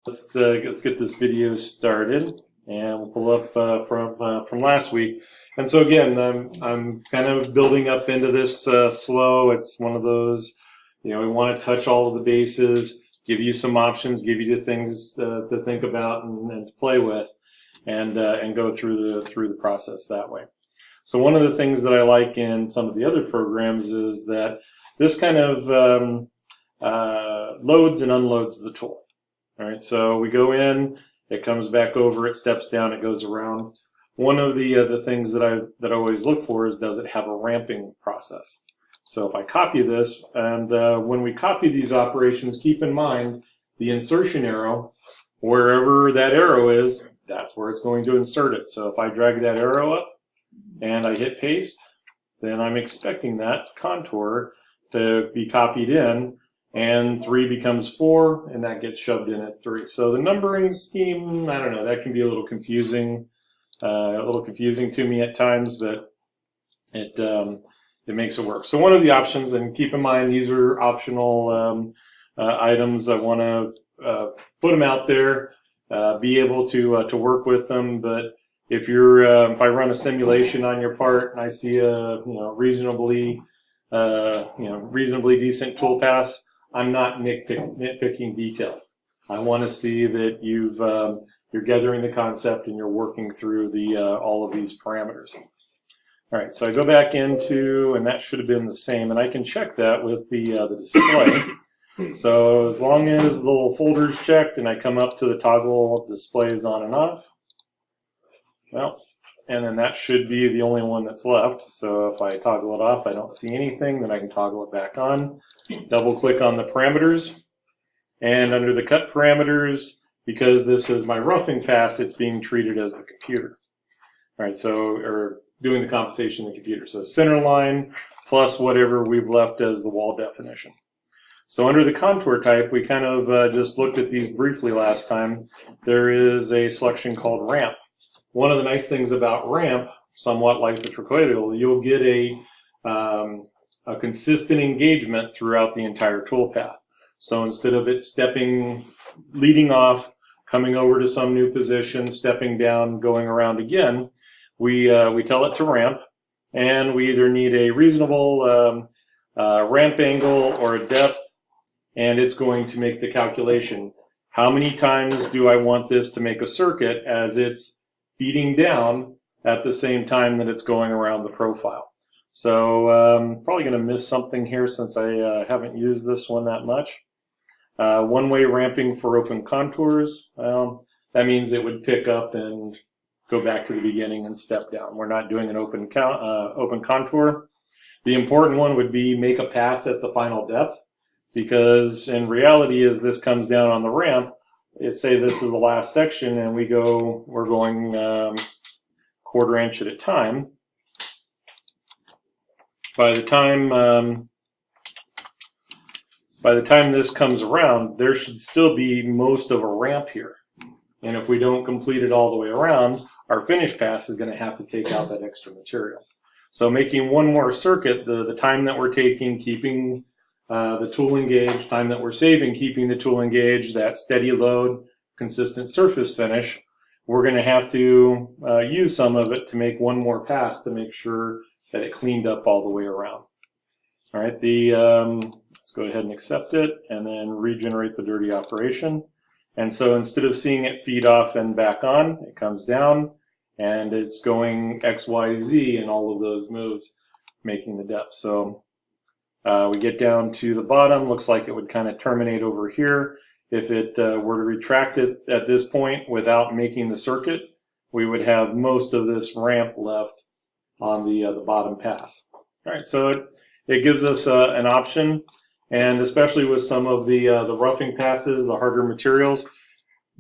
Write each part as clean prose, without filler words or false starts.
Let's get this video started, and we'll pull up from last week. And so again, I'm kind of building up into this slow. It's one of those, we want to touch all of the bases, give you some options, give you the things to think about and to play with, and go through the process that way. So one of the things that I like in some of the other programs is that this kind of loads and unloads the tool. All right, so we go in, it comes back over, it steps down, it goes around. One of the things that I always look for is, does it have a ramping process? So if I copy this, and when we copy these operations, keep in mind the insertion arrow, wherever that arrow is, that's where it's going to insert it. So if I drag that arrow up and I hit paste, then I'm expecting that contour to be copied in, and 3 becomes 4, and that gets shoved in at 3. So the numbering scheme, I don't know, that can be a little confusing to me at times, but it makes it work. So one of the options, and keep in mind these are optional items. I want to put them out there, be able to work with them. But if I run a simulation on your part and I see a reasonably decent tool pass, I'm not nitpicking details. I want to see that you're gathering the concept and you're working through all of these parameters. All right, so I go back into, and that should have been the same, and I can check that with the display. So as long as the little folder's checked and I come up to the toggle displays on and off, well, and then that should be the only one that's left. So if I toggle it off, I don't see anything, then I can toggle it back on. Double click on the parameters, and under the cut parameters, because this is my roughing pass, it's being treated as the computer. All right, or doing the compensation in the computer. So center line plus whatever we've left as the wall definition. So under the contour type, we kind of just looked at these briefly last time. There is a selection called ramp. One of the nice things about ramp, somewhat like the trapezoidal, you'll get a consistent engagement throughout the entire toolpath. So instead of it leading off, coming over to some new position, stepping down, going around again, we tell it to ramp, and we either need a reasonable ramp angle or a depth, and it's going to make the calculation. How many times do I want this to make a circuit as it's feeding down at the same time that it's going around the profile? So I'm probably going to miss something here since I haven't used this one that much. One-way ramping for open contours, well, that means it would pick up and go back to the beginning and step down. We're not doing an open contour. The important one would be make a pass at the final depth, because in reality, as this comes down on the ramp, say this is the last section and we're going quarter inch at a time. By the time this comes around, there should still be most of a ramp here. And if we don't complete it all the way around, our finish pass is going to have to take out that extra material. So making one more circuit, the time that we're taking, keeping the tool engaged, time that we're saving, keeping the tool engaged, that steady load, consistent surface finish, we're going to have to use some of it to make one more pass to make sure that it cleaned up all the way around. All right, let's go ahead and accept it and then regenerate the dirty operation. And so instead of seeing it feed off and back on, it comes down and it's going X, Y, Z in all of those moves, making the depth. So we get down to the bottom, looks like it would kind of terminate over here. If it were to retract it at this point without making the circuit, we would have most of this ramp left on the bottom pass. All right, so it gives us an option, and especially with some of the roughing passes, the harder materials,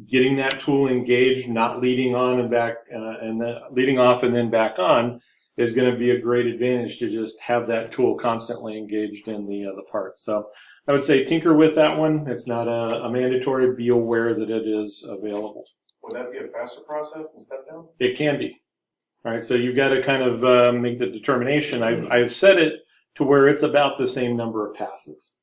getting that tool engaged, not leading on and back, and then leading off and then back on, is going to be a great advantage to just have that tool constantly engaged in the part. So I would say tinker with that one. It's not a mandatory. Be aware that it is available. Would that be a faster process than step down? It can be. All right, so you've got to kind of make the determination. I've set it to where it's about the same number of passes.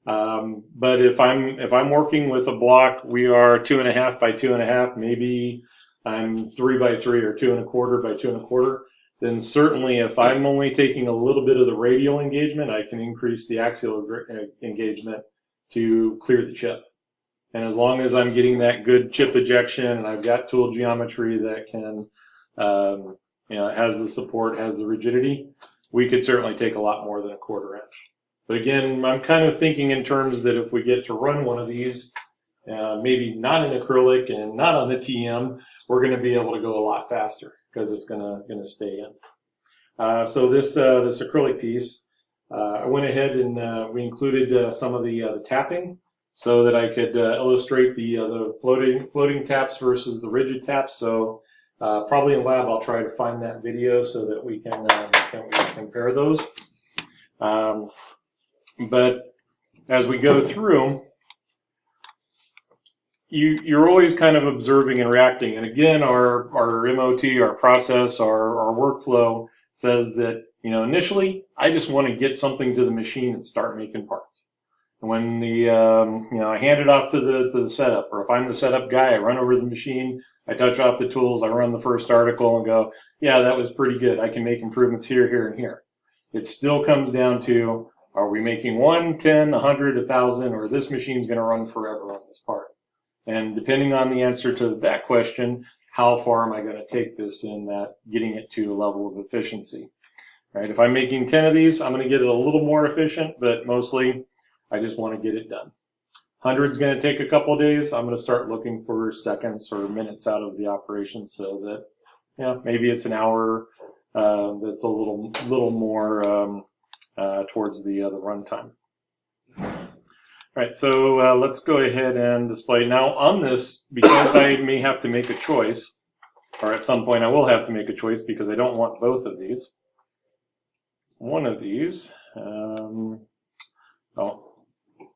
But if I'm working with a block, we are 2.5 by 2.5, maybe I'm 3 by 3 or 2.25 by 2.25. Then certainly if I'm only taking a little bit of the radial engagement, I can increase the axial engagement to clear the chip. And as long as I'm getting that good chip ejection and I've got tool geometry that can, has the support, has the rigidity, we could certainly take a lot more than 1/4 inch. But again, I'm kind of thinking in terms that if we get to run one of these, maybe not in acrylic and not on the TM, we're going to be able to go a lot faster because it's going to stay in. So this acrylic piece, I went ahead and we included some of the tapping so that I could illustrate the floating taps versus the rigid taps. So probably in lab I'll try to find that video so that we can compare those. But as we go through, you're always kind of observing and reacting. And again, our MOT, our process, our workflow says that, initially, I just want to get something to the machine and start making parts. And when I hand it off to the setup, or if I'm the setup guy, I run over to the machine, I touch off the tools, I run the first article and go, yeah, that was pretty good. I can make improvements here, here, and here. It still comes down to, are we making 1, 10, 100, 1,000, or this machine's going to run forever on this part? And depending on the answer to that question, how far am I going to take this in that getting it to a level of efficiency? Right? If I'm making 10 of these, I'm going to get it a little more efficient, but mostly I just want to get it done. 100's going to take a couple of days. I'm going to start looking for seconds or minutes out of the operation so that, maybe it's an hour that's a little more towards the runtime. All right, so let's go ahead and display. Now on this, because I may have to make a choice, or at some point I will have to make a choice because I don't want both of these. One of these,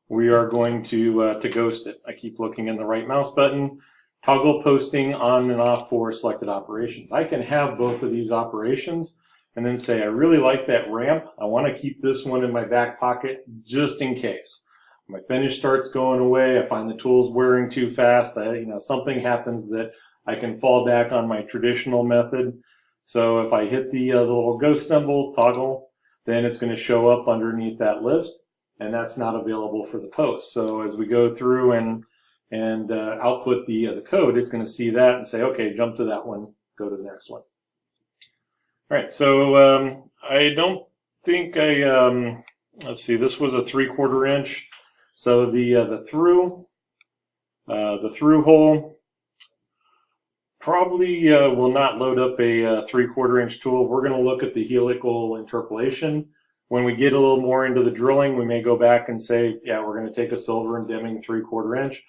we are going to ghost it. I keep looking in the right mouse button, toggle posting on and off for selected operations. I can have both of these operations and then say, I really like that ramp. I want to keep this one in my back pocket just in case. My finish starts going away. I find the tool's wearing too fast. Something happens that I can fall back on my traditional method. So if I hit the little ghost symbol, toggle, then it's going to show up underneath that list, and that's not available for the post. So as we go through and output the code, it's going to see that and say, okay, jump to that one, go to the next one. All right, so I don't think let's see, this was a 3/4 inch. So the through hole probably will not load up a 3/4 inch tool. We're going to look at the helical interpolation. When we get a little more into the drilling, we may go back and say, yeah, we're going to take a silver and Deming 3/4 inch.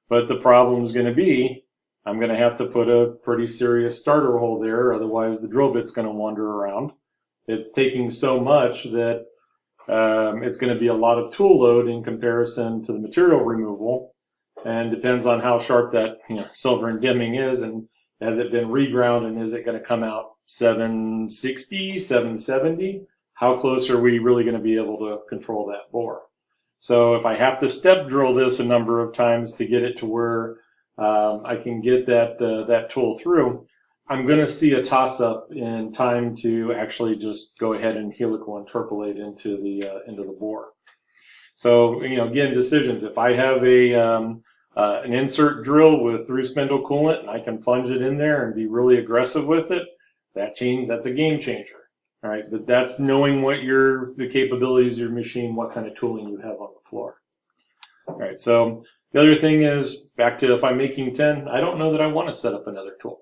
But the problem is going to be, I'm going to have to put a pretty serious starter hole there, otherwise the drill bit's going to wander around. It's taking so much that it's going to be a lot of tool load in comparison to the material removal, and depends on how sharp that silver and Deming is, and has it been reground, and is it going to come out 760, 770? How close are we really going to be able to control that bore? So if I have to step drill this a number of times to get it to where I can get that tool through, I'm going to see a toss-up in time to actually just go ahead and helical interpolate into the bore. So again, decisions. If I have an insert drill with through spindle coolant and I can plunge it in there and be really aggressive with it, that's a game changer. All right, but that's knowing what the capabilities of your machine, what kind of tooling you have on the floor. All right, so the other thing is, back to if I'm making 10, I don't know that I want to set up another tool.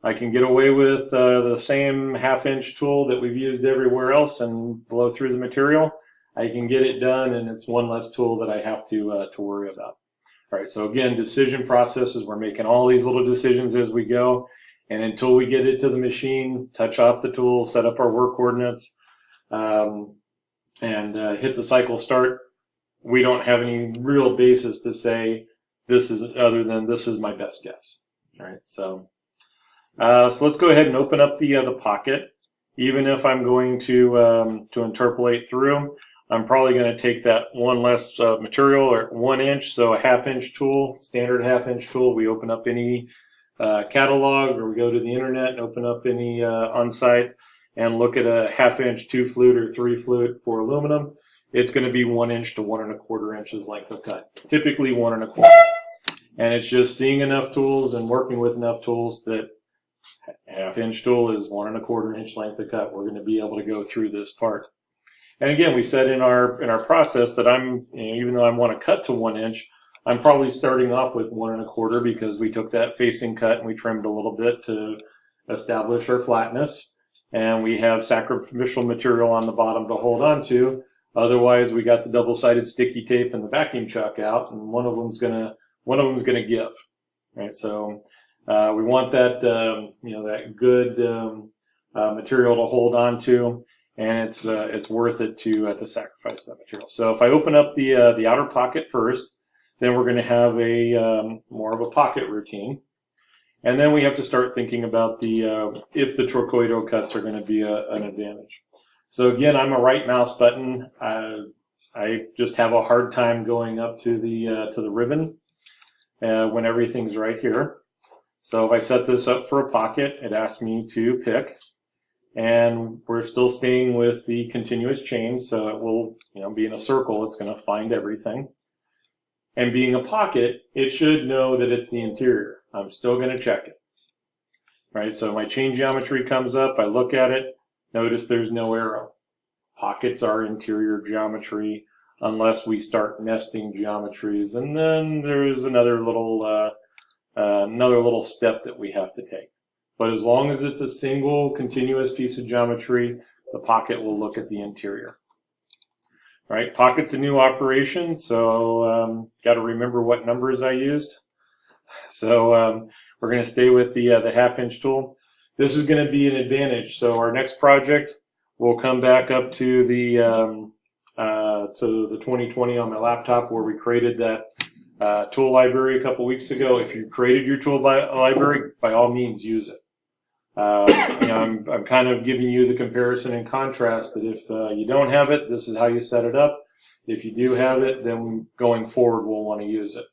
I can get away with the same 1/2 inch tool that we've used everywhere else and blow through the material. I can get it done, and it's one less tool that I have to worry about. All right, so again, decision processes, we're making all these little decisions as we go, and until we get it to the machine, touch off the tools, set up our work coordinates, and hit the cycle start, we don't have any real basis to say this is my best guess. All right, so let's go ahead and open up the pocket. Even if I'm going to interpolate through, I'm probably going to take that one less material, or 1 inch, so a 1/2 inch tool, standard 1/2 inch tool. We open up any catalog, or we go to the internet and open up any on-site and look at a 1/2 inch 2 flute or 3 flute for aluminum. It's going to be 1 inch to 1 1/4 inches length of cut, typically 1 1/4. And it's just seeing enough tools and working with enough tools that 1/2 inch tool is 1 1/4 inch length of cut. We're going to be able to go through this part. And again, we said in our process that even though I want to cut to 1 inch, I'm probably starting off with 1 1/4 because we took that facing cut and we trimmed a little bit to establish our flatness. And we have sacrificial material on the bottom to hold on to. Otherwise, we got the double-sided sticky tape and the vacuum chuck out, and one of them's gonna give. Right, so we want that that good material to hold on to, and it's worth it to sacrifice that material. So if I open up the outer pocket first, then we're going to have a more of a pocket routine, and then we have to start thinking about if the trochoidal cuts are going to be an advantage. So again, I'm a right mouse button. I just have a hard time going up to the ribbon when everything's right here. So if I set this up for a pocket, it asks me to pick, and we're still staying with the continuous chain, so it will be in a circle. It's going to find everything. And being a pocket, it should know that it's the interior. I'm still going to check it. Right, so my chain geometry comes up, I look at it, notice there's no arrow. Pockets are interior geometry unless we start nesting geometries, and then there's another little step that we have to take. But as long as it's a single continuous piece of geometry, the pocket will look at the interior. Right, pocket's a new operation, so got to remember what numbers I used. So we're going to stay with the 1/2 inch tool. This is going to be an advantage. So our next project will come back up to the 2020 on my laptop, where we created that tool library a couple weeks ago. If you created your tool library, by all means use it. I'm kind of giving you the comparison and contrast that if you don't have it, this is how you set it up. If you do have it, then going forward we'll want to use it.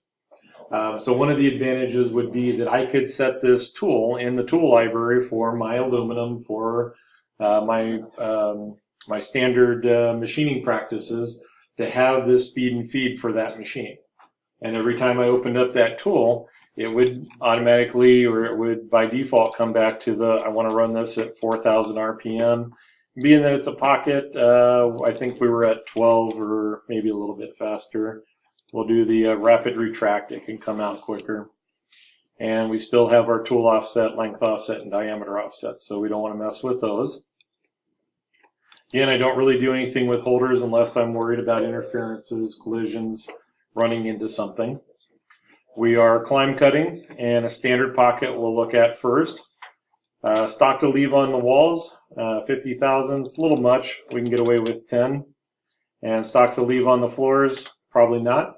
So one of the advantages would be that I could set this tool in the tool library for my aluminum, for my standard machining practices, to have this speed and feed for that machine. And every time I opened up that tool, it would automatically, or it would by default, come back to I want to run this at 4,000 RPM. Being that it's a pocket, I think we were at 12 or maybe a little bit faster. We'll do the rapid retract. It can come out quicker. And we still have our tool offset, length offset, and diameter offset, so we don't want to mess with those. Again, I don't really do anything with holders unless I'm worried about interferences, collisions, running into something. We are climb cutting, and a standard pocket we'll look at first. Stock to leave on the walls, 50 thousandths, a little much. We can get away with 10. And stock to leave on the floors, probably not.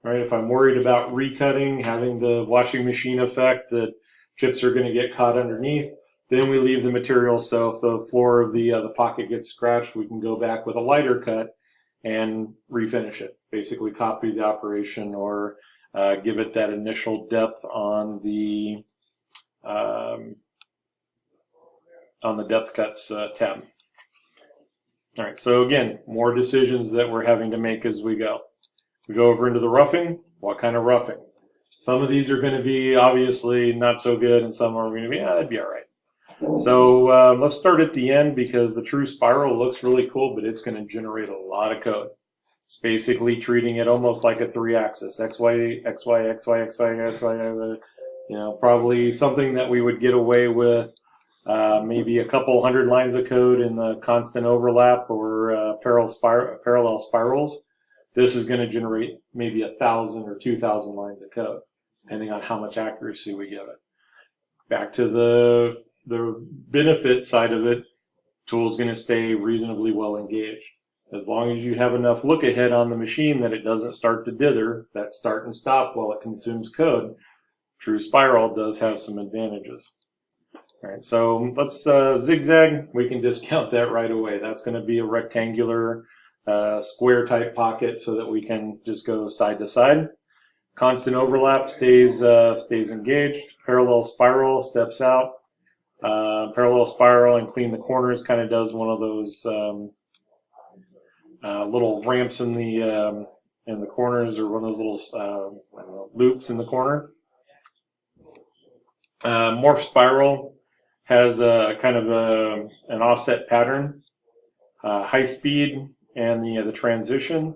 Right? If I'm worried about recutting, having the washing machine effect that chips are going to get caught underneath, then we leave the material, so if the floor of the pocket gets scratched, we can go back with a lighter cut and refinish it. Basically copy the operation, or give it that initial depth on the depth cuts tab. All right, so again, more decisions that we're having to make as we go. We go over into the roughing. What kind of roughing? Some of these are going to be obviously not so good, and some are going to be, that'd be all right. So let's start at the end, because the true spiral looks really cool, but it's going to generate a lot of code. It's basically treating it almost like a 3-axis, X, Y, X, Y, X, Y, X, Y, X, Y, probably something that we would get away with maybe a couple hundred lines of code in the constant overlap or parallel spirals. This is going to generate maybe 1,000 or 2,000 lines of code, depending on how much accuracy we give it. Back to the benefit side of it, tool's going to stay reasonably well engaged. As long as you have enough look ahead on the machine that it doesn't start to dither, that start and stop while it consumes code, true spiral does have some advantages. All right, so let's zigzag. We can discount that right away. That's going to be a rectangular square type pocket so that we can just go side to side. Constant overlap stays engaged. Parallel spiral steps out. Parallel spiral and clean the corners kind of does one of those little ramps in the corners, or one of those little loops in the corner. Morph spiral has a kind of an offset pattern, high speed, and the transition.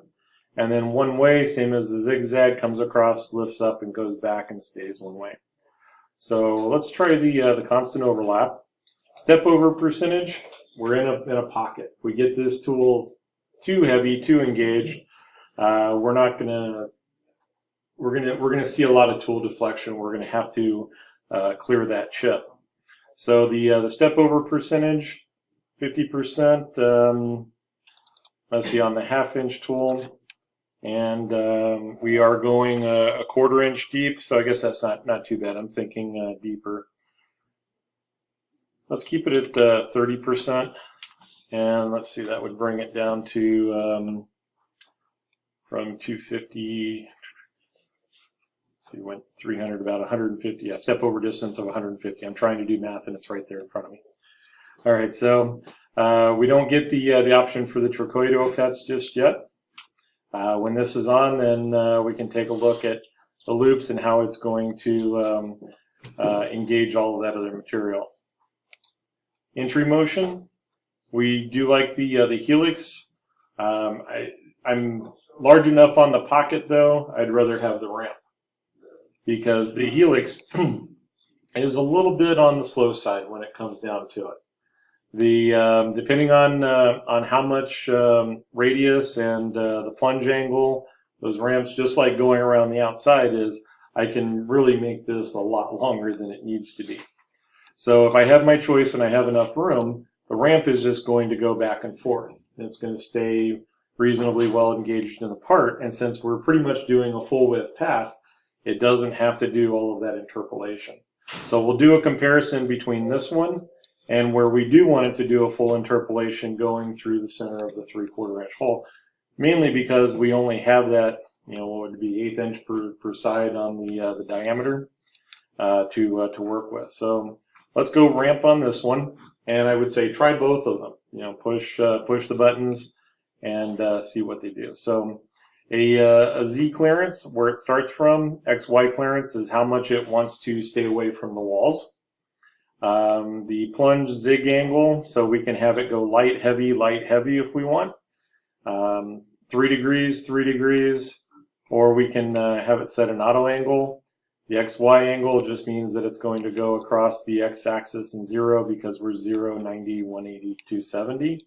And then one way, same as the zigzag, comes across, lifts up, and goes back and stays one way. So let's try the constant overlap. Step over percentage, we're in a pocket. If we get this tool too heavy, too engaged, we're gonna see a lot of tool deflection. We're gonna have to clear that chip. So the step over percentage, 50%. Let's see, on the 1/2 inch tool. And we are going a 1/4 inch deep, so I guess that's not too bad. I'm thinking deeper. Let's keep it at 30%, and let's see, that would bring it down to from 250. So we went 300, about 150. Yeah, step over distance of 150. I'm trying to do math, and it's right there in front of me. All right, so we don't get the option for the trochoidal cuts just yet. When this is on, then we can take a look at the loops and how it's going to engage all of that other material. Entry motion, we do like the helix. I'm large enough on the pocket, though. I'd rather have the ramp, because the helix is a little bit on the slow side when it comes down to it. Depending on how much radius and the plunge angle, those ramps, just like going around the outside, is I can really make this a lot longer than it needs to be. So if I have my choice and I have enough room, the ramp is just going to go back and forth. It's going to stay reasonably well engaged in the part, and since we're pretty much doing a full width pass, it doesn't have to do all of that interpolation. So we'll do a comparison between this one and where we do want it to do a full interpolation going through the center of the 3/4 inch hole, mainly because we only have that, what would be 1/8 inch per side on the diameter to work with. So let's go ramp on this one, and I would say try both of them. Push the buttons and see what they do. So a Z clearance, where it starts from, XY clearance is how much it wants to stay away from the walls. The plunge zig angle, so we can have it go light, heavy if we want. 3 degrees, 3 degrees, or we can have it set an auto angle. The XY angle just means that it's going to go across the x-axis and 0, because we're 0, 90, 180, 270.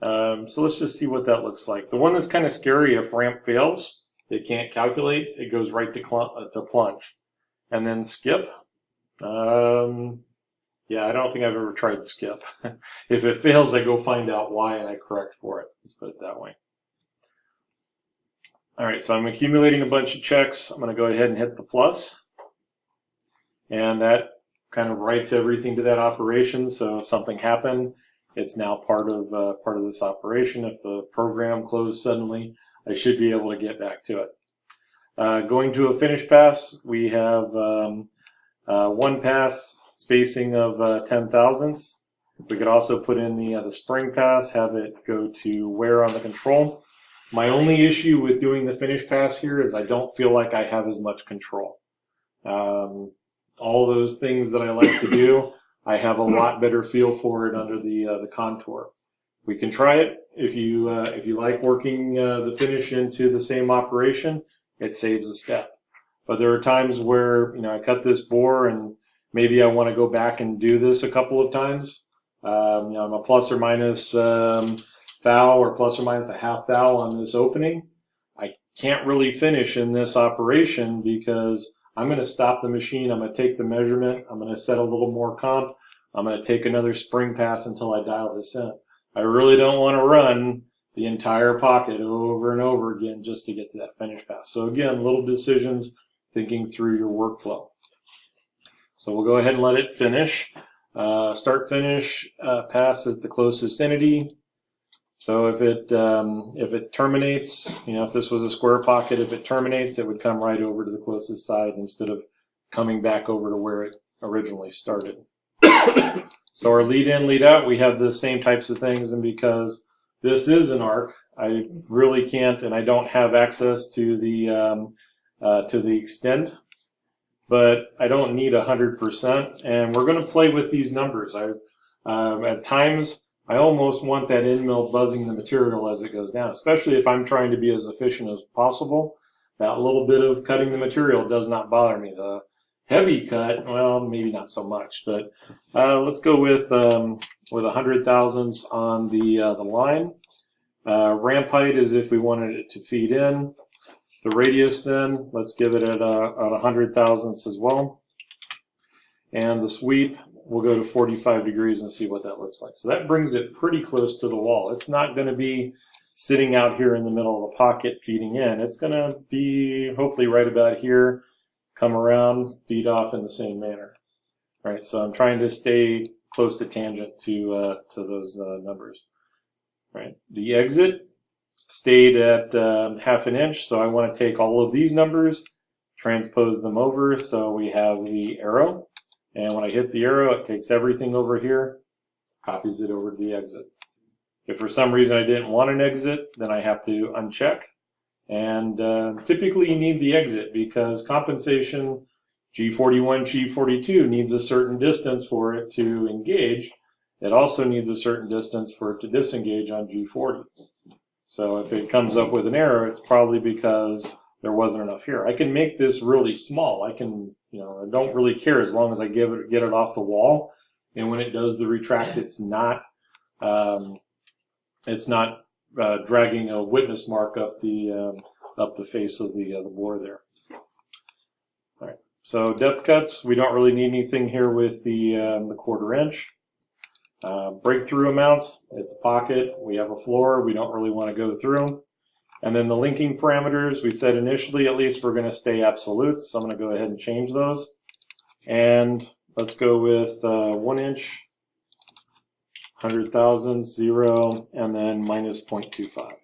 So let's just see what that looks like. The one that's kind of scary, if ramp fails, it can't calculate, it goes right to plunge. And then skip. Yeah, I don't think I've ever tried skip. If it fails, I go find out why and I correct for it. Let's put it that way. All right, so I'm accumulating a bunch of checks. I'm going to go ahead and hit the plus. And that kind of writes everything to that operation. So if something happened, it's now part of this operation. If the program closed suddenly, I should be able to get back to it. Going to a finish pass, we have one pass spacing of 10 thousandths. We could also put in the spring pass, have it go to wear on the control. My only issue with doing the finish pass here is I don't feel like I have as much control. All those things that I like to do, I have a lot better feel for it under the contour. We can try it. If you like working the finish into the same operation, it saves a step. But there are times where I cut this bore and maybe I want to go back and do this a couple of times. I'm a plus or minus thou or plus or minus a half thou on this opening. I can't really finish in this operation because I'm going to stop the machine. I'm going to take the measurement. I'm going to set a little more comp. I'm going to take another spring pass until I dial this in. I really don't want to run the entire pocket over and over again just to get to that finish pass. So again, little decisions, thinking through your workflow. So we'll go ahead and let it finish. Start finish pass is the closest entity. So if it terminates, if this was a square pocket, if it terminates, it would come right over to the closest side instead of coming back over to where it originally started. So our lead in, lead out, we have the same types of things, and because this is an arc, I really can't, and I don't have access to the extent, but I don't need 100%, and we're going to play with these numbers. At times, I almost want that end mill buzzing the material as it goes down, especially if I'm trying to be as efficient as possible. That little bit of cutting the material does not bother me. The heavy cut, well, maybe not so much, but let's go with 100 thousandths on the line. Ramp height is if we wanted it to feed in. The radius then, let's give it at 100 thousandths as well. And the sweep, we'll go to 45 degrees and see what that looks like. So that brings it pretty close to the wall. It's not going to be sitting out here in the middle of the pocket feeding in. It's going to be hopefully right about here, come around, feed off in the same manner. All right, so I'm trying to stay close to tangent to those numbers. All right, the exit stayed at ½ inch, so I want to take all of these numbers, transpose them over, so we have the arrow, and when I hit the arrow, it takes everything over here, copies it over to the exit. If for some reason I didn't want an exit, then I have to uncheck, and typically you need the exit because compensation G41, G42 needs a certain distance for it to engage. It also needs a certain distance for it to disengage on G40. So if it comes up with an error, it's probably because there wasn't enough here. I can make this really small. I can, I don't really care as long as I get it off the wall. And when it does the retract, it's not dragging a witness mark up the face of the bore there. All right. So depth cuts, we don't really need anything here with the 1/4 inch. Breakthrough amounts, it's a pocket, we have a floor, we don't really want to go through. And then the linking parameters, we said initially at least we're going to stay absolutes, so I'm going to go ahead and change those. And let's go with 1 inch, 100 thousandths, 0, and then minus 0.25.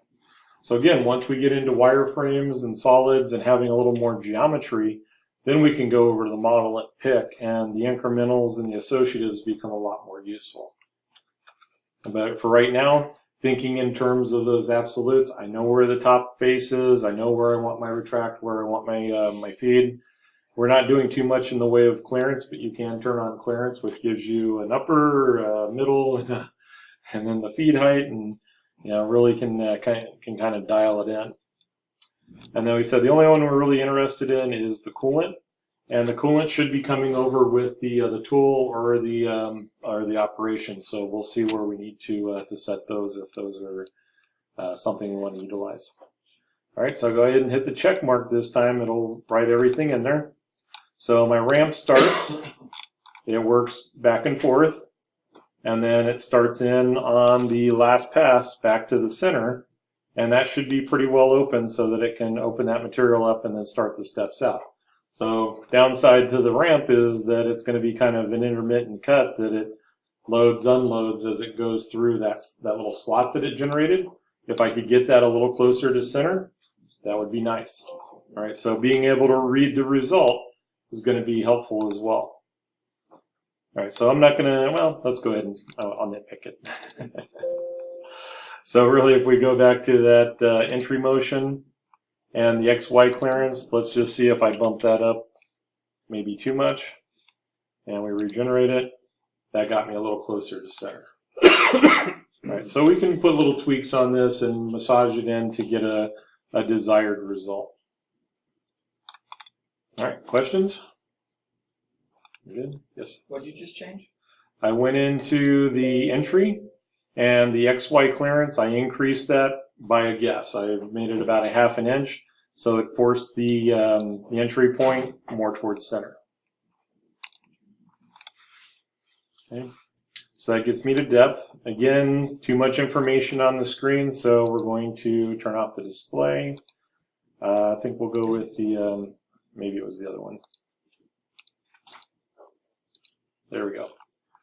So again, once we get into wireframes and solids and having a little more geometry, then we can go over to the model and pick, and the incrementals and the associatives become a lot more useful. But for right now, thinking in terms of those absolutes, I know where the top face is, I know where I want my retract, where I want my feed. We're not doing too much in the way of clearance, but you can turn on clearance, which gives you an upper, middle, and then the feed height, and really can kind of dial it in. And then we said the only one we're really interested in is the coolant. And the coolant should be coming over with the tool or the operation. So we'll see where we need to set those if those are something we want to utilize. All right, so I'll go ahead and hit the check mark this time. It'll write everything in there. So my ramp starts. It works back and forth, and then it starts in on the last pass back to the center, and that should be pretty well open so that it can open that material up and then start the steps out. So downside to the ramp is that it's going to be kind of an intermittent cut, that it loads, unloads as it goes through that little slot that it generated. If I could get that a little closer to center, that would be nice. All right, so being able to read the result is going to be helpful as well. All right, so I'm not going to, well, let's go ahead and I'll nitpick it. So really, if we go back to that entry motion, and the XY clearance, let's just see if I bump that up maybe too much. And we regenerate it. That got me a little closer to center. All right, so we can put little tweaks on this and massage it in to get a desired result. All right, questions? Good? Yes? What did you just change? I went into the entry, and the XY clearance, I increased that by a guess. I made it about ½ inch, so it forced the entry point more towards center. Okay, so that gets me to depth. Again, too much information on the screen, so we're going to turn off the display. I think we'll go with the, maybe it was the other one. There we go.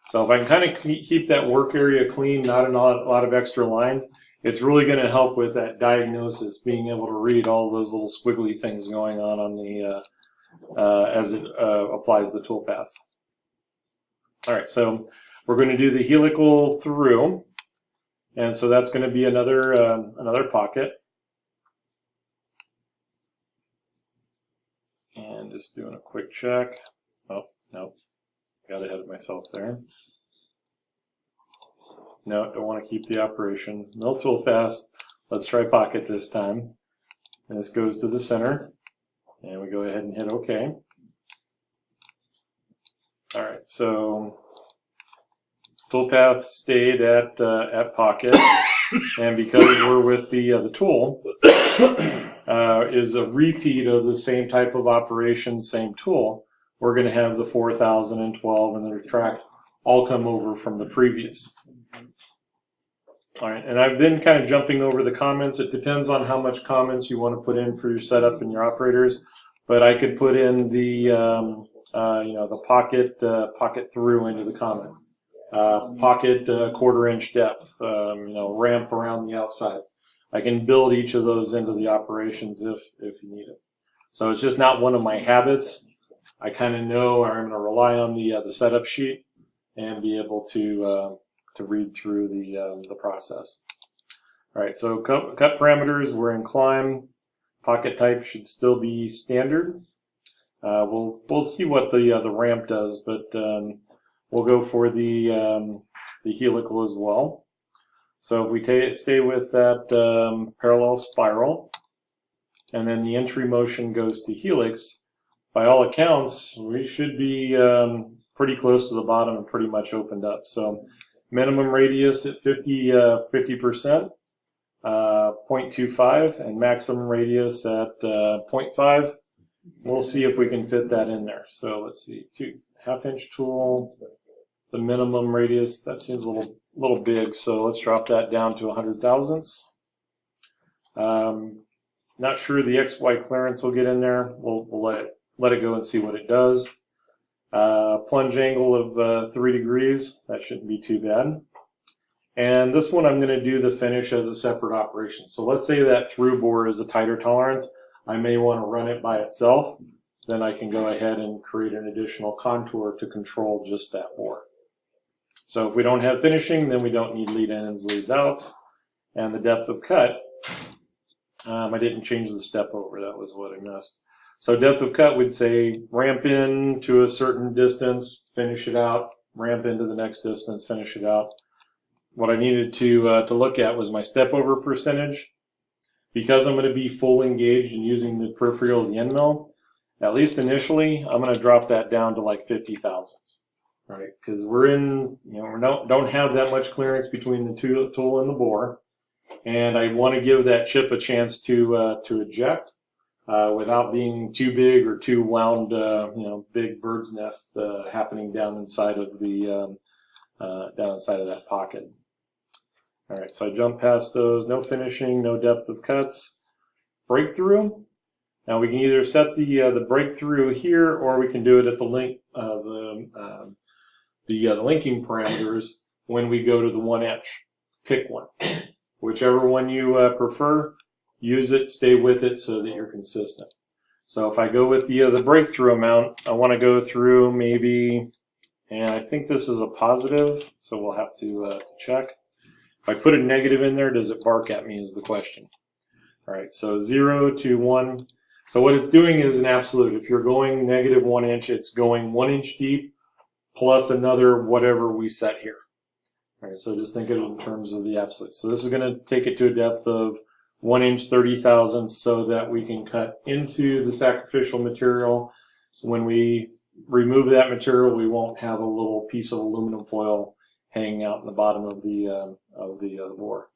So if I can kind of keep that work area clean, not a lot of extra lines, it's really going to help with that diagnosis, being able to read all those little squiggly things going on the as it applies the toolpaths. All right, so we're going to do the helical through, and so that's going to be another another pocket. And just doing a quick check. Oh, no, got ahead of myself there. No, don't want to keep the operation. No toolpath. Let's try pocket this time. And this goes to the center. And we go ahead and hit OK. All right, so toolpath stayed at pocket. And because we're with the tool, is a repeat of the same type of operation, same tool, we're going to have the 4012 and the retract all come over from the previous. All right, and I've been kind of jumping over the comments. It depends on how much comments you want to put in for your setup and your operators, but I could put in the you know, the pocket through into the comment. Pocket 1/4 inch depth, you know, ramp around the outside. I can build each of those into the operations if you need it. So it's just not one of my habits. I kind of know I'm going to rely on the setup sheet and be able to read through the process. All right, so cut parameters, we're in climb. Pocket type should still be standard. We'll see what the ramp does, but we'll go for the helical as well. So if we stay with that parallel spiral, and then the entry motion goes to helix, by all accounts, we should be pretty close to the bottom and pretty much opened up. So minimum radius at 50%, 0.25, and maximum radius at 0.5. We'll see if we can fit that in there. So let's see, 2.5 inch tool. The minimum radius, that seems a little big, so let's drop that down to 100 thousandths. Not sure the XY clearance will get in there. We'll let it go and see what it does. Plunge angle of 3 degrees, that shouldn't be too bad. And this one I'm going to do the finish as a separate operation. So let's say that through bore is a tighter tolerance. I may want to run it by itself. Then I can go ahead and create an additional contour to control just that bore. So if we don't have finishing, then we don't need lead ins, lead outs. And the depth of cut, I didn't change the step over, that was what I missed. So depth of cut would say ramp in to a certain distance, finish it out, ramp into the next distance, finish it out. What I needed to look at was my step over percentage. Because I'm going to be full engaged and using the peripheral of the end mill, at least initially, I'm going to drop that down to like 50 thousandths. Right, because we're in, you know, we don't have that much clearance between the tool and the bore, and I want to give that chip a chance to eject without being too big or too wound, you know, big bird's nest happening down inside of the that pocket. All right, so I jump past those. No finishing, no depth of cuts. Breakthrough. Now we can either set the breakthrough here, or we can do it at the link the linking parameters when we go to the 1 inch. Pick one. Whichever one you prefer, use it, stay with it so that you're consistent. So if I go with the breakthrough amount, I want to go through maybe, and I think this is a positive, so we'll have to check. If I put a negative in there, does it bark at me is the question. All right, so 0 to 1. So what it's doing is an absolute. If you're going negative 1 inch, it's going 1 inch deep plus another whatever we set here. All right, so just think of it in terms of the absolute. So this is going to take it to a depth of 1 inch 30 thousandths so that we can cut into the sacrificial material. When we remove that material, we won't have a little piece of aluminum foil hanging out in the bottom of the bore.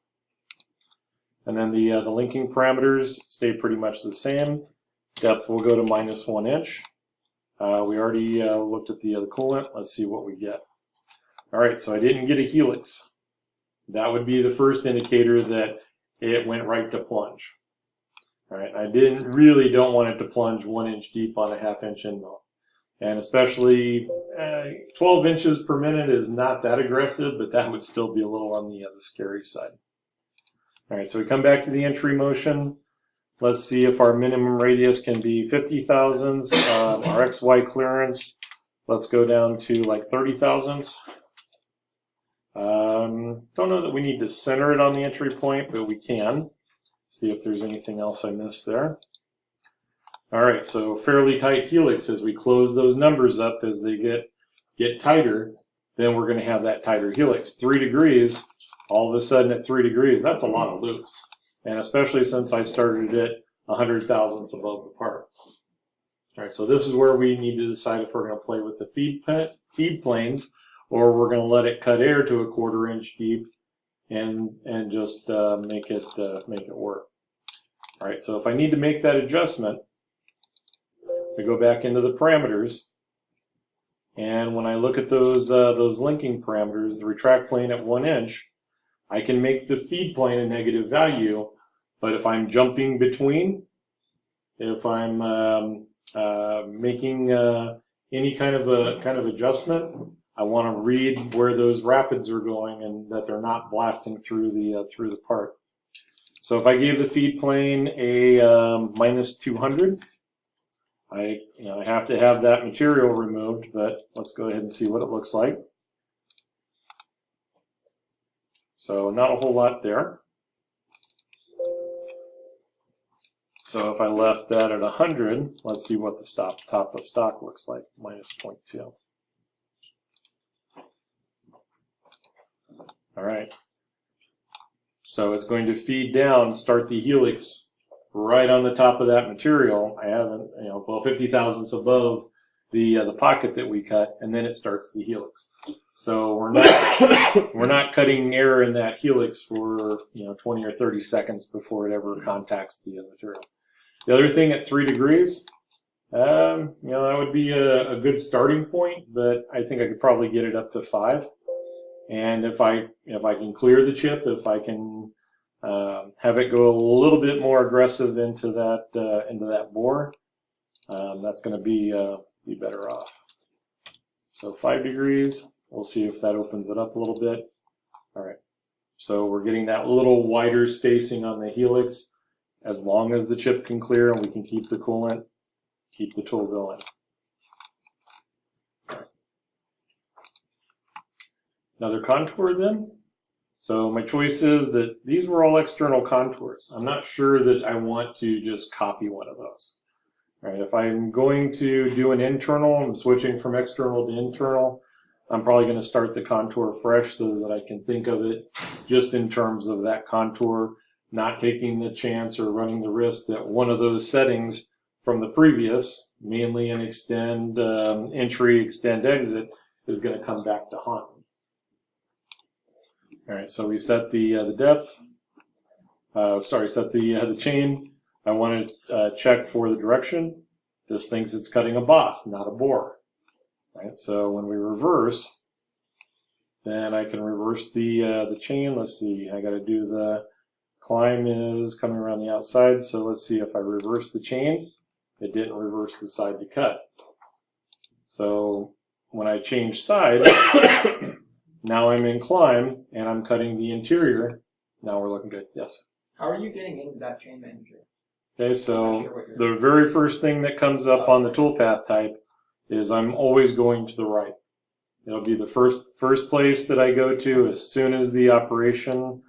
And then the linking parameters stay pretty much the same. Depth will go to -1 inch. We already looked at the coolant. Let's see what we get. All right, so I didn't get a helix. That would be the first indicator that it went right to plunge. All right, I don't want it to plunge 1 inch deep on a 1/2 inch end mill. And especially 12 inches per minute is not that aggressive, but that would still be a little on the scary side. All right, so we come back to the entry motion. Let's see if our minimum radius can be 50 thousandths. Our XY clearance, let's go down to like 30 thousandths. Don't know that we need to center it on the entry point, but we can. See if there's anything else I missed there. All right, so fairly tight helix. As we close those numbers up, as they get tighter, then we're going to have that tighter helix. 3 degrees, all of a sudden at 3 degrees, that's a lot of loops. And especially since I started it 100 thousandths above the part. All right, so this is where we need to decide if we're going to play with the feed planes, or we're going to let it cut air to a 1/4 inch deep and just make it work. All right, so if I need to make that adjustment, I go back into the parameters, and when I look at those linking parameters, the retract plane at 1 inch, I can make the feed plane a negative value. But if I'm jumping between, if I'm making any kind of adjustment, I want to read where those rapids are going and that they're not blasting through the part. So if I gave the feed plane a -200, I have to have that material removed, but let's go ahead and see what it looks like. So not a whole lot there. So if I left that at 100, let's see what the top of stock looks like, -0.2. All right. So it's going to feed down, start the helix right on the top of that material. I haven't, well, 50 thousandths above the pocket that we cut, and then it starts the helix. So we're not cutting air in that helix for 20 or 30 seconds before it ever contacts the material. The other thing at 3 degrees, that would be a good starting point, but I think I could probably get it up to 5. And if I can clear the chip, if I can have it go a little bit more aggressive into that bore, that's going to be better off. So 5 degrees. We'll see if that opens it up a little bit. All right. So we're getting that little wider spacing on the helix. As long as the chip can clear and we can keep the coolant, keep the tool going. All right. Another contour then. So my choice is that these were all external contours. I'm not sure that I want to just copy one of those. All right, if I'm going to do an internal, I'm switching from external to internal, I'm probably going to start the contour fresh so that I can think of it just in terms of that contour, not taking the chance or running the risk that one of those settings from the previous, mainly an extend entry, extend exit, is going to come back to haunt me. All right, so we set the depth. Set the chain. I want to check for the direction. This thinks it's cutting a boss, not a bore. Right, so when we reverse, then I can reverse the chain. Let's see, I got to do the climb is coming around the outside. So let's see if I reverse the chain. It didn't reverse the side to cut. So when I change side, now I'm in climb and I'm cutting the interior. Now we're looking good. Yes. How are you getting into that chain manager? Okay, so the very first thing that comes up on the toolpath type is I'm always going to the right. It'll be the first place that I go to as soon as the operation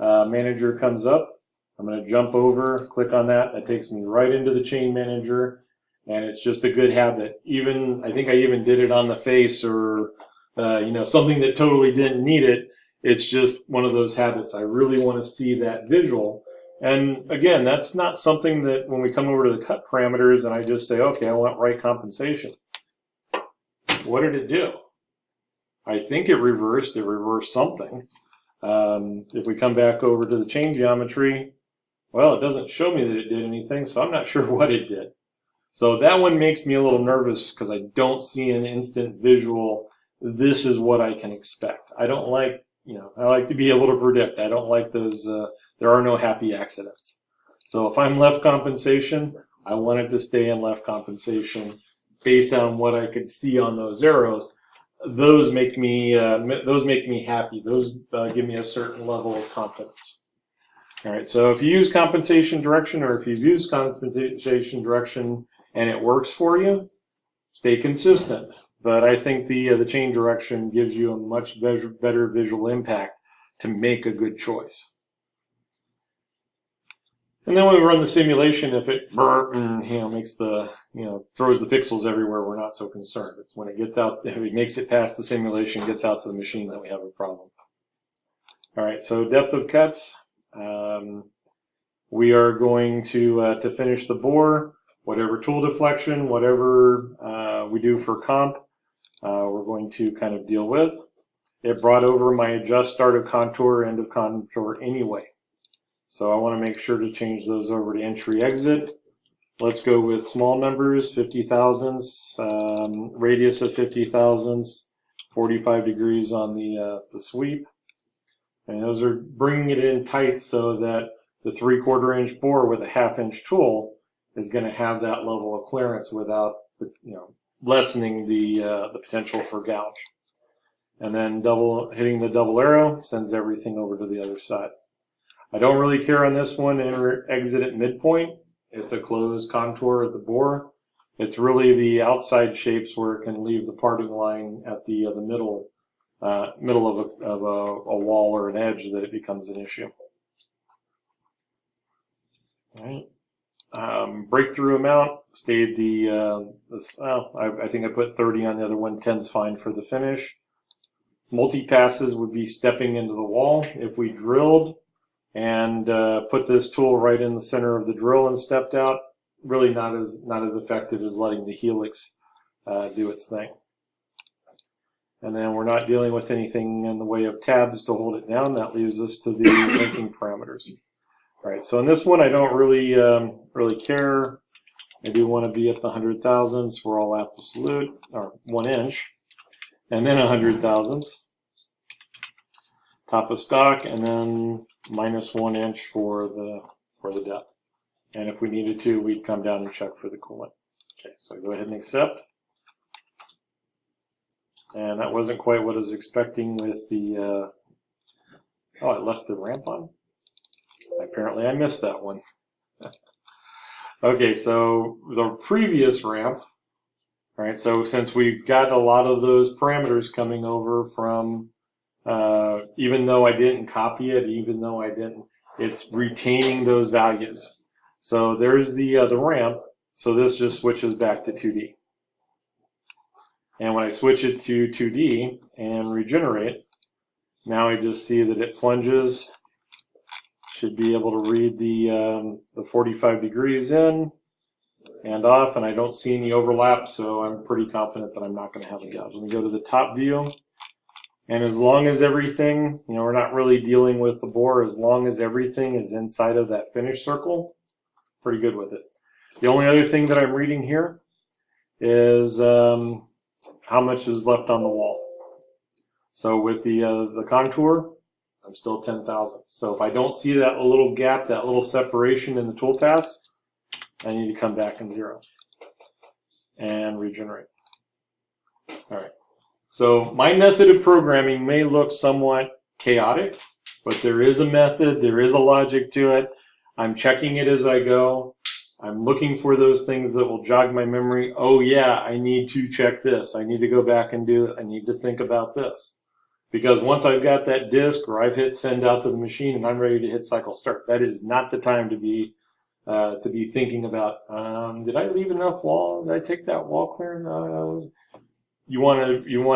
manager comes up. I'm going to jump over, click on that. That takes me right into the chain manager, and it's just a good habit. I think I even did it on the face or something that totally didn't need it. It's just one of those habits. I really want to see that visual. And again, that's not something that when we come over to the cut parameters and I just say, okay, I want right compensation. What did it do? I think it reversed something. If we come back over to the chain geometry, well, it doesn't show me that it did anything, so I'm not sure what it did. So that one makes me a little nervous because I don't see an instant visual, this is what I can expect. I don't like, I like to be able to predict. I don't like those, there are no happy accidents. So if I'm left compensation, I want it to stay in left compensation based on what I could see on those arrows. Those make me happy. Those give me a certain level of confidence. All right, so if you use compensation direction, or if you've used compensation direction and it works for you, stay consistent. But I think the chain direction gives you a much better visual impact to make a good choice. And then when we run the simulation, if it makes the throws the pixels everywhere, we're not so concerned. It's when it gets out, if it makes it past the simulation, gets out to the machine, that we have a problem. All right, so depth of cuts. We are going to finish the bore, whatever tool deflection, whatever we do for comp, we're going to kind of deal with. It brought over my adjust start of contour, end of contour anyway. So I want to make sure to change those over to entry exit. Let's go with small numbers, 50 thousandths, radius of 50 thousandths, 45 degrees on the sweep. And those are bringing it in tight so that the 3/4 inch bore with a 1/2 inch tool is going to have that level of clearance without lessening the potential for gouge. And then hitting the double arrow sends everything over to the other side. I don't really care on this one, enter exit at midpoint. It's a closed contour of the bore. It's really the outside shapes where it can leave the parting line at the middle of a wall or an edge that it becomes an issue. All right. Breakthrough amount stayed I think I put 30 on the other one. 10's fine for the finish. Multi-passes would be stepping into the wall. If we drilled and put this tool right in the center of the drill and stepped out, really not as effective as letting the helix do its thing. And then we're not dealing with anything in the way of tabs to hold it down. That leaves us to the linking parameters. All right, so in this one I don't really care. I do want to be at the 100 thousandths. We're all absolute, or 1 inch, and then 100 thousandths. Top of stock, and then -1 inch for the depth. And if we needed to, we'd come down and check for the coolant. Okay, so go ahead and accept. And that wasn't quite what I was expecting with the, oh, I left the ramp on? Apparently I missed that one. Okay, so the previous ramp, all right, so since we've got a lot of those parameters coming over from, even though I didn't copy it, it's retaining those values. So there's the ramp, so this just switches back to 2D. And when I switch it to 2D and regenerate, now I just see that it plunges. Should be able to read the 45 degrees in and off, and I don't see any overlap, so I'm pretty confident that I'm not going to have a gouge. Let me go to the top view, and as long as everything, we're not really dealing with the bore, as long as everything is inside of that finish circle, pretty good with it. The only other thing that I'm reading here is how much is left on the wall. So with the contour, I'm still 10 thousandths. So if I don't see that little gap, that little separation in the tool pass, I need to come back and zero and regenerate. All right. So my method of programming may look somewhat chaotic, but there is a method, there is a logic to it. I'm checking it as I go. I'm looking for those things that will jog my memory. Oh yeah, I need to check this. I need to go back and do it. I need to think about this. Because once I've got that disk, or I've hit send out to the machine and I'm ready to hit cycle start, that is not the time to be thinking about, did I leave enough wall? Did I take that wall clear? You want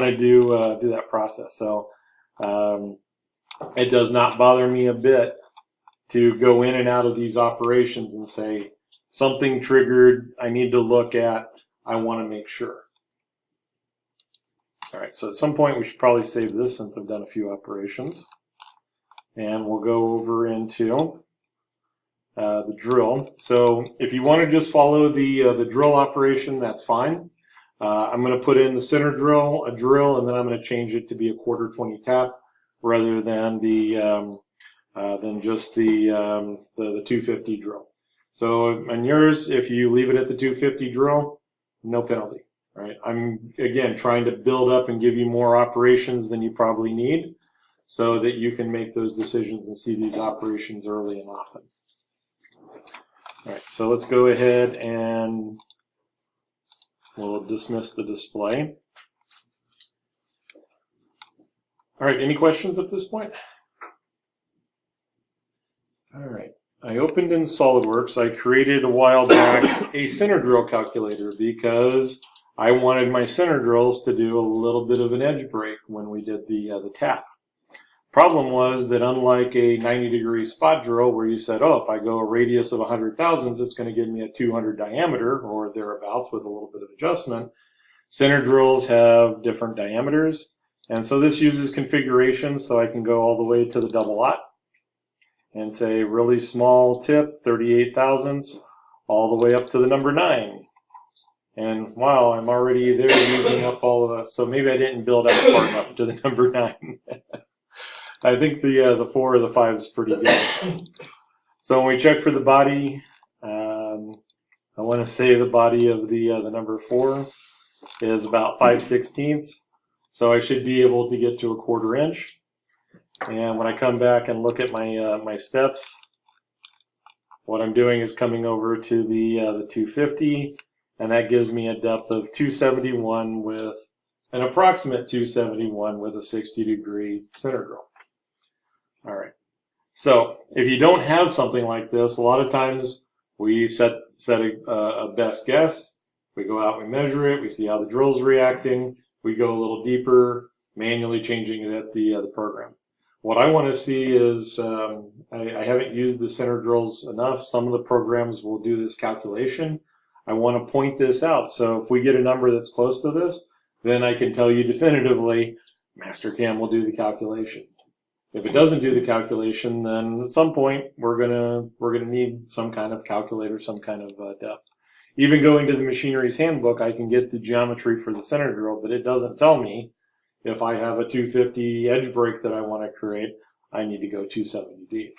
to do that process. So it does not bother me a bit to go in and out of these operations and say, something triggered, I need to look at, I want to make sure. All right, so at some point we should probably save this since I've done a few operations. And we'll go over into the drill. So if you want to just follow the drill operation, that's fine. I'm going to put in the center drill, a drill, and then I'm going to change it to be a 1/4-20 tap rather than just the 250 drill. So on yours, if you leave it at the 250 drill, no penalty. Right? I'm again trying to build up and give you more operations than you probably need. so that you can make those decisions and see these operations early and often. All right, so let's go ahead and we'll dismiss the display. All right, any questions at this point? All right, I opened in SolidWorks. I created a while back a center drill calculator because I wanted my center drills to do a little bit of an edge break when we did the tap. Problem was that unlike a 90-degree spot drill where you said, oh, if I go a radius of 100 thousandths, it's going to give me a 200 diameter or thereabouts with a little bit of adjustment. Center drills have different diameters, and so this uses configuration, so I can go all the way to the double aught and say really small tip, 38 thousandths, all the way up to the number 9. And wow, I'm already there using up all of that, so maybe I didn't build out far enough to the number 9. I think the 4 or the 5 is pretty good. So when we check for the body, I want to say the body of the number 4 is about 5/16. So I should be able to get to a 1/4 inch. And when I come back and look at my my steps, what I'm doing is coming over to the 250, and that gives me a depth of 271 with an approximate 271 with a 60-degree center drill. All right. So if you don't have something like this, a lot of times we set a best guess. We go out, we measure it, we see how the drill's reacting. We go a little deeper, manually changing it at the program. What I want to see is, I haven't used the center drills enough. Some of the programs will do this calculation. I want to point this out. So if we get a number that's close to this, then I can tell you definitively, Mastercam will do the calculation. If it doesn't do the calculation, then at some point we're gonna need some kind of calculator, some kind of depth. Even going to the machinery's handbook, I can get the geometry for the center drill, but it doesn't tell me if I have a 250 edge break that I want to create, I need to go 270 deep.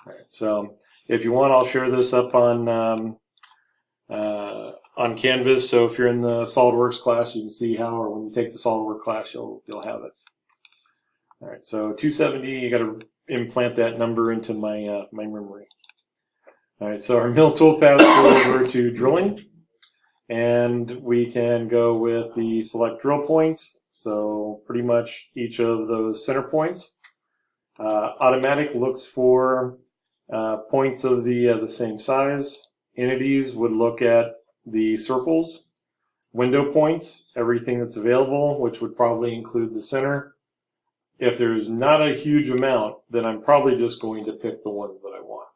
All right, so if you want, I'll share this up on Canvas. So if you're in the SolidWorks class, you can see how, or when you take the SolidWorks class, you'll have it. All right, so 270, you got to implant that number into my my memory. All right, so our mill toolpath go over to drilling, and we can go with the select drill points. So pretty much each of those center points. Automatic looks for points of the same size. Entities would look at the circles. Window points, everything that's available, which would probably include the center. If there's not a huge amount, then I'm probably just going to pick the ones that I want.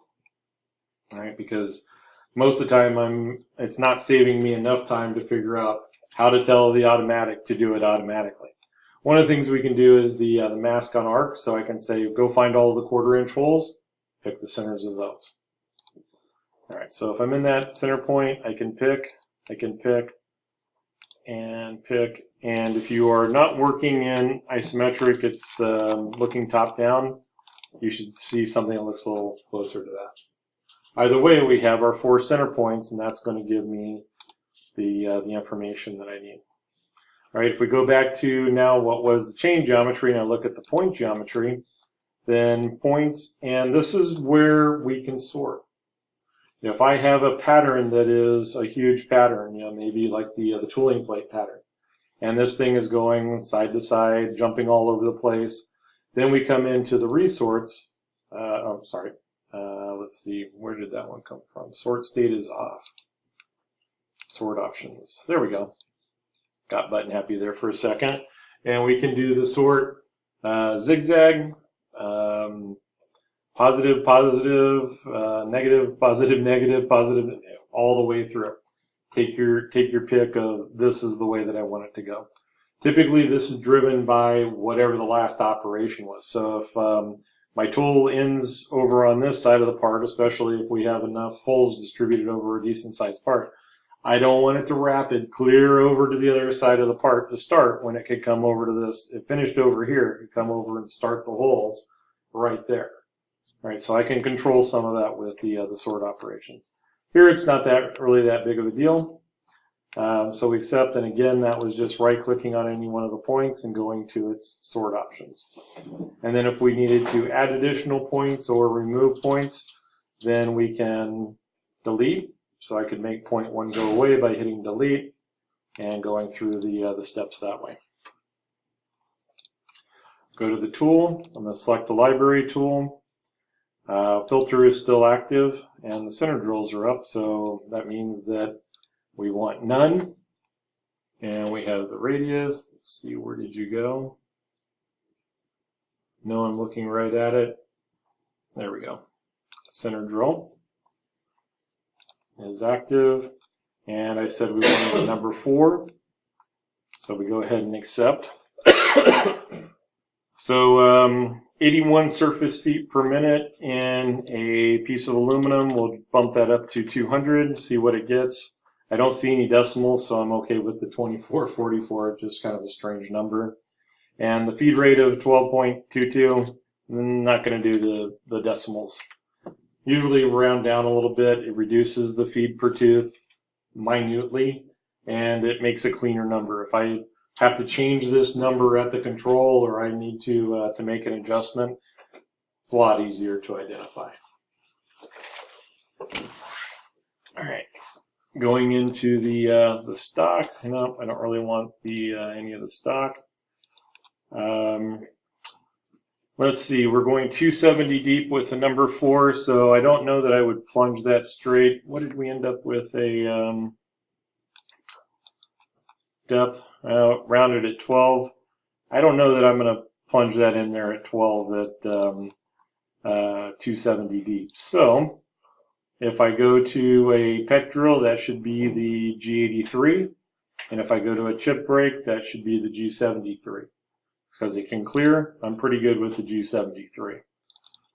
All right, because most of the time it's not saving me enough time to figure out how to tell the automatic to do it automatically. One of the things we can do is the mask on arc, so I can say go find all the 1/4 inch holes, pick the centers of those. All right, so if I'm in that center point, I can pick, and if you are not working in isometric, it's looking top down, you should see something that looks a little closer to that. Either way, we have our 4 center points, and that's going to give me the information that I need. All right, if we go back to now what was the chain geometry, and I look at the point geometry, then points, and this is where we can sort. If I have a pattern that is a huge pattern, maybe like the tooling plate pattern, and this thing is going side to side, jumping all over the place, then we come into the resorts. Let's see, where did that one come from? Sort state is off. Sort options. There we go. Got button happy there for a second. And we can do the sort zigzag, positive, positive, negative, positive, negative, positive, all the way through. Take your pick of this is the way that I want it to go. Typically, this is driven by whatever the last operation was. So if my tool ends over on this side of the part, especially if we have enough holes distributed over a decent sized part, I don't want it to rapid clear over to the other side of the part to start when it could come over to this. It finished over here, it could come over and start the holes right there. All right, so I can control some of that with the sort operations. Here it's not really that big of a deal. So we accept, and again, that was just right-clicking on any one of the points and going to its sort options. And then if we needed to add additional points or remove points, then we can delete. So I could make point 1 go away by hitting delete and going through the steps that way. Go to the tool. I'm going to select the library tool. Filter is still active, and the center drills are up, so that means that we want none. And we have the radius. Let's see, where did you go? No, I'm looking right at it. There we go. Center drill is active, and I said we wanted the number 4, so we go ahead and accept. So 81 surface feet per minute in a piece of aluminum. We'll bump that up to 200, see what it gets. I don't see any decimals, so I'm okay with the 2444, just kind of a strange number. And the feed rate of 12.22, I'm not going to do the decimals. Usually round down a little bit. It reduces the feed per tooth minutely, and it makes a cleaner number. If I have to change this number at the control, or I need to make an adjustment, it's a lot easier to identify. All right. Going into the stock, no, I don't really want any of the stock. Let's see, we're going 270 deep with the number 4, so I don't know that I would plunge that straight. What did we end up with? A depth rounded at 12. I don't know that I'm going to plunge that in there at 12 at 270 deep. So if I go to a pet drill, that should be the G83. And if I go to a chip break, that should be the G73. Because it can clear, I'm pretty good with the G73.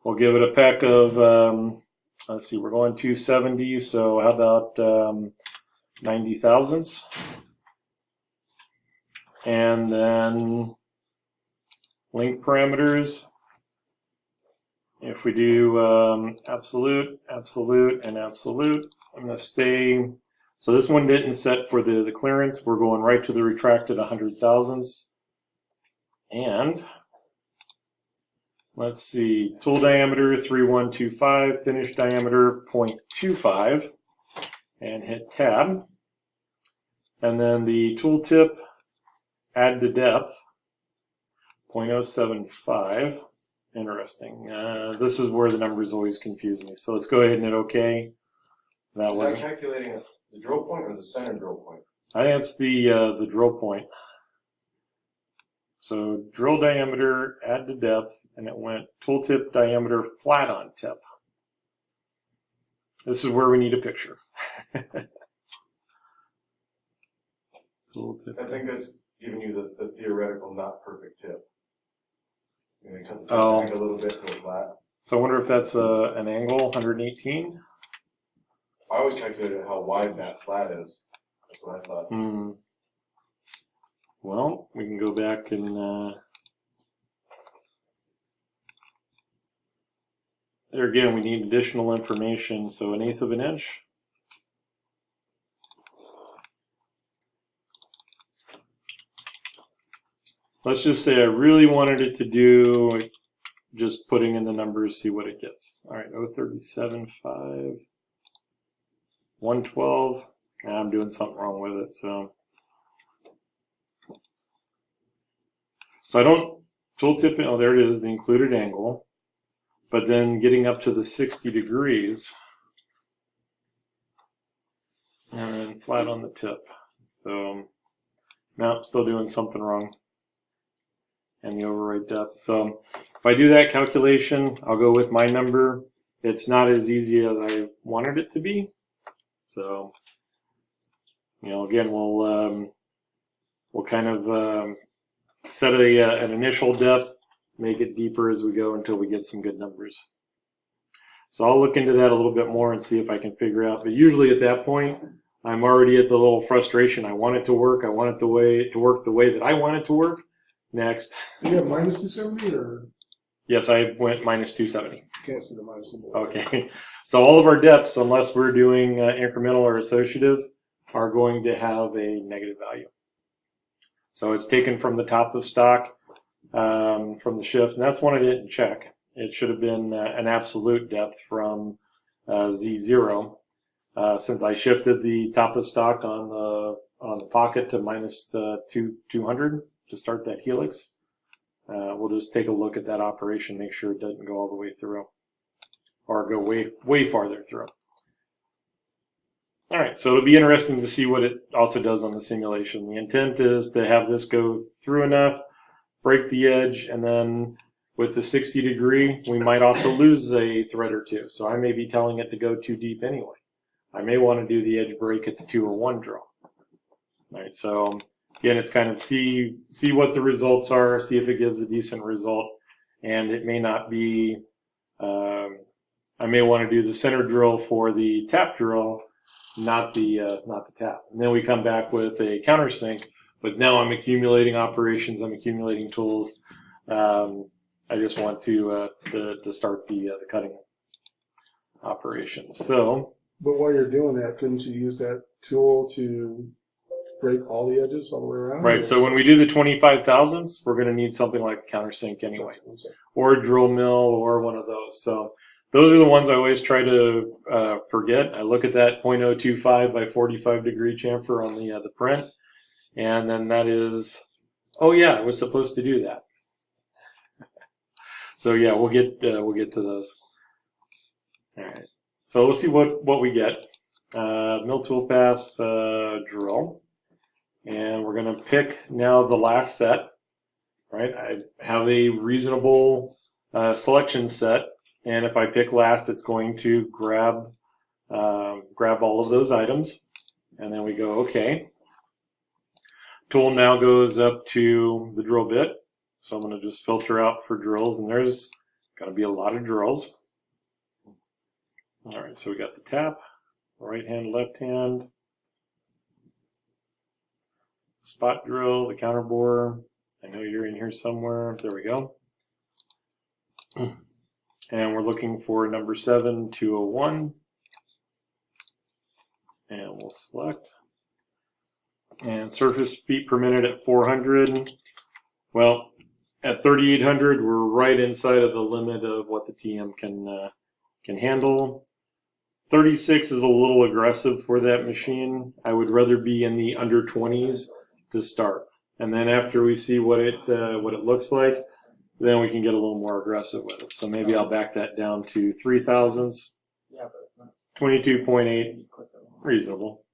We'll give it a peck of, let's see, we're going 270, so how about 90 thousandths? And then link parameters. If we do absolute, absolute, and absolute, I'm going to stay. So this one didn't set for the clearance. We're going right to the retracted 100 thousandths. And let's see, tool diameter 3125, finish diameter 0.25, and hit tab. And then the tool tip, add to depth, 0.075. Interesting. This is where the numbers always confuse me. So let's go ahead and hit OK. That Is was that calculating the drill point or the center drill point? I think it's the drill point. So drill diameter, add to depth, and it went tooltip diameter flat on tip. This is where we need a picture. Tooltip. I think that's giving you the theoretical not perfect tip. You're going to cut the Oh. tip back a little bit to a flat. So I wonder if that's an angle, 118? I always calculated how wide that flat is. That's what I thought. Well, we can go back and there again, we need additional information. So 1/8 of an inch. Let's just say I really wanted it to do just putting in the numbers, see what it gets. All right, 0.375, 112. I'm doing something wrong with it, so I don't tooltip it. Oh, there it is, the included angle. But then getting up to the 60 degrees, and then flat on the tip. So no, still doing something wrong. And the override depth. So if I do that calculation, I'll go with my number. It's not as easy as I wanted it to be. So, again, we'll kind of set an initial depth, make it deeper as we go until we get some good numbers. So I'll look into that a little bit more and see if I can figure out. But usually at that point, I'm already at the little frustration. I want it to work. I want it to work the way that I want it to work. Next. You have minus 270 or? Yes, I went minus 270. Can't see the minus symbol. Okay. So all of our depths, unless we're doing incremental or associative, are going to have a negative value. So it's taken from the top of stock, from the shift, and that's one I didn't check. It should have been an absolute depth from Z0. Since I shifted the top of stock on the pocket to minus 200 to start that helix, we'll just take a look at that operation, make sure it doesn't go all the way through, or go way farther through. All right, so it'll be interesting to see what it also does on the simulation. The intent is to have this go through enough, break the edge, and then with the 60 degree, we might also lose a thread or two. So I may be telling it to go too deep anyway. I may want to do the edge break at the 201 drill. All right, so again, it's kind of see what the results are, see if it gives a decent result, and it may not be. I may want to do the center drill for the tap drill, not the tap. And then we come back with a countersink, but now I'm accumulating operations, I'm accumulating tools. I just want to start the cutting operation. So. But while you're doing that, couldn't you use that tool to break all the edges all the way around? Right, so when we do the 25,000ths, we're going to need something like a countersink anyway, or a drill mill, or one of those. So those are the ones I always try to forget. I look at that 0.025 by 45 degree chamfer on the print, and then that is, oh yeah, I was supposed to do that. So yeah, we'll get to those. All right, so we'll see what we get. Mill tool pass drill. And we're going to pick now the last set, right? I have a reasonable selection set, and if I pick last, it's going to grab all of those items, and then we go OK. Tool now goes up to the drill bit, so I'm going to just filter out for drills, and there's going to be a lot of drills. All right, so we got the tap, right hand, left hand. Spot drill, the counter bore. I know you're in here somewhere. There we go. And we're looking for number 7, 201. And we'll select. And surface feet per minute at 400. Well, at 3,800, we're right inside of the limit of what the TM can handle. 36 is a little aggressive for that machine. I would rather be in the under 20s. To start, and then after we see what it looks like, then we can get a little more aggressive with it. So maybe I'll back that down to 3,000ths. Yeah, but it's not 22.8, reasonable.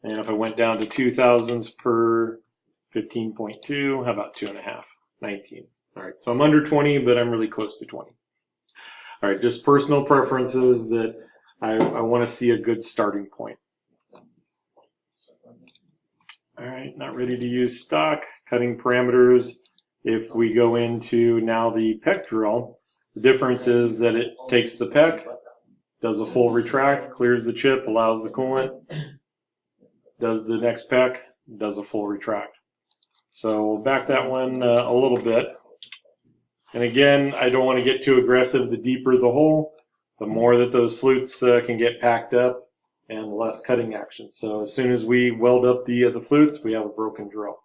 And if I went down to 2,000ths per 15.2, how about 2.5? 19. All right, so I'm under 20, but I'm really close to 20. All right, just personal preferences that I want to see a good starting point. All right, not ready to use stock. Cutting parameters. If we go into now the peck drill, the difference is that it takes the peck, does a full retract, clears the chip, allows the coolant, does the next peck, does a full retract. So we'll back that one a little bit. And again, I don't want to get too aggressive. The deeper the hole, the more that those flutes can get packed up, and less cutting action. So as soon as we weld up the flutes, we have a broken drill.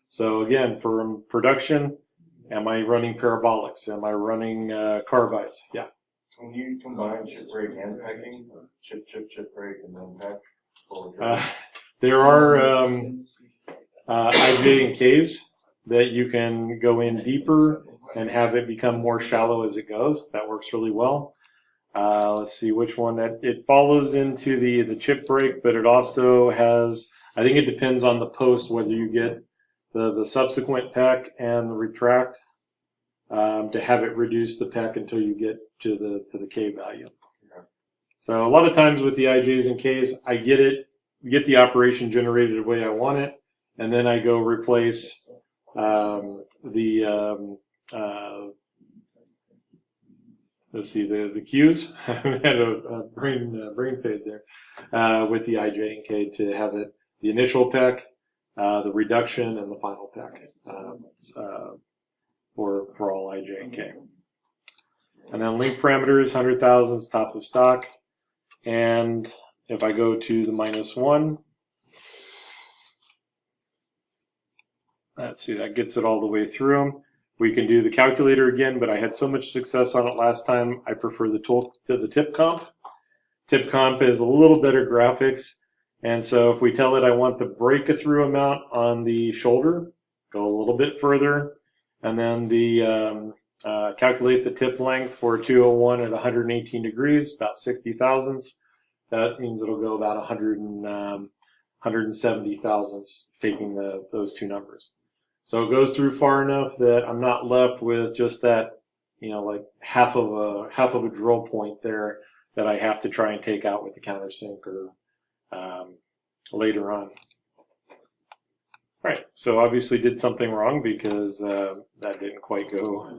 So again, for production, am I running parabolics? Am I running carbides? Yeah. Can you combine chip break and packing? Chip break, and then pack? There are IJ and Ks that you can go in deeper and have it become more shallow as it goes. That works really well. Let's see which one that it follows into the chip break, but it also has, I think it depends on the post whether you get the subsequent peck and the retract to have it reduce the peck until you get to the K value. Okay. So a lot of times with the IJs and Ks, I get the operation generated the way I want it, and then I go replace let's see, the Qs. I had a brain fade there with the IJ and K to have it the initial peck, the reduction, and the final peck for all IJ and K. And then link parameters, 100,000s, top of stock. And if I go to the -1, let's see, that gets it all the way through. We can do the calculator again, but I had so much success on it last time, I prefer the tool to the tip comp. Tip comp is a little better graphics, and so if we tell it I want the break-a-through amount on the shoulder, go a little bit further, and then the calculate the tip length for 201 at 118 degrees, about 60 thousandths. That means it'll go about 170 thousandths, taking those two numbers. So it goes through far enough that I'm not left with just that, like half of a drill point there that I have to try and take out with the countersink or later on. All right, so obviously did something wrong because that didn't quite go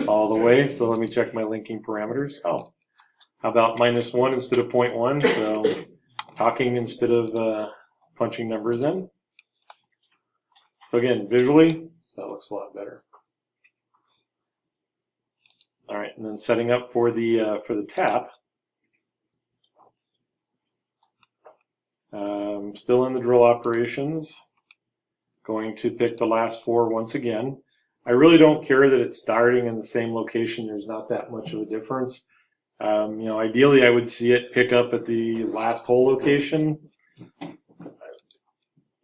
all the way. So let me check my linking parameters. Oh, how about -1 instead of 0.1? So talking instead of punching numbers in. So again, visually, that looks a lot better. All right, and then setting up for the tap. Still in the drill operations. Going to pick the last 4 once again. I really don't care that it's starting in the same location. There's not that much of a difference. Ideally I would see it pick up at the last hole location.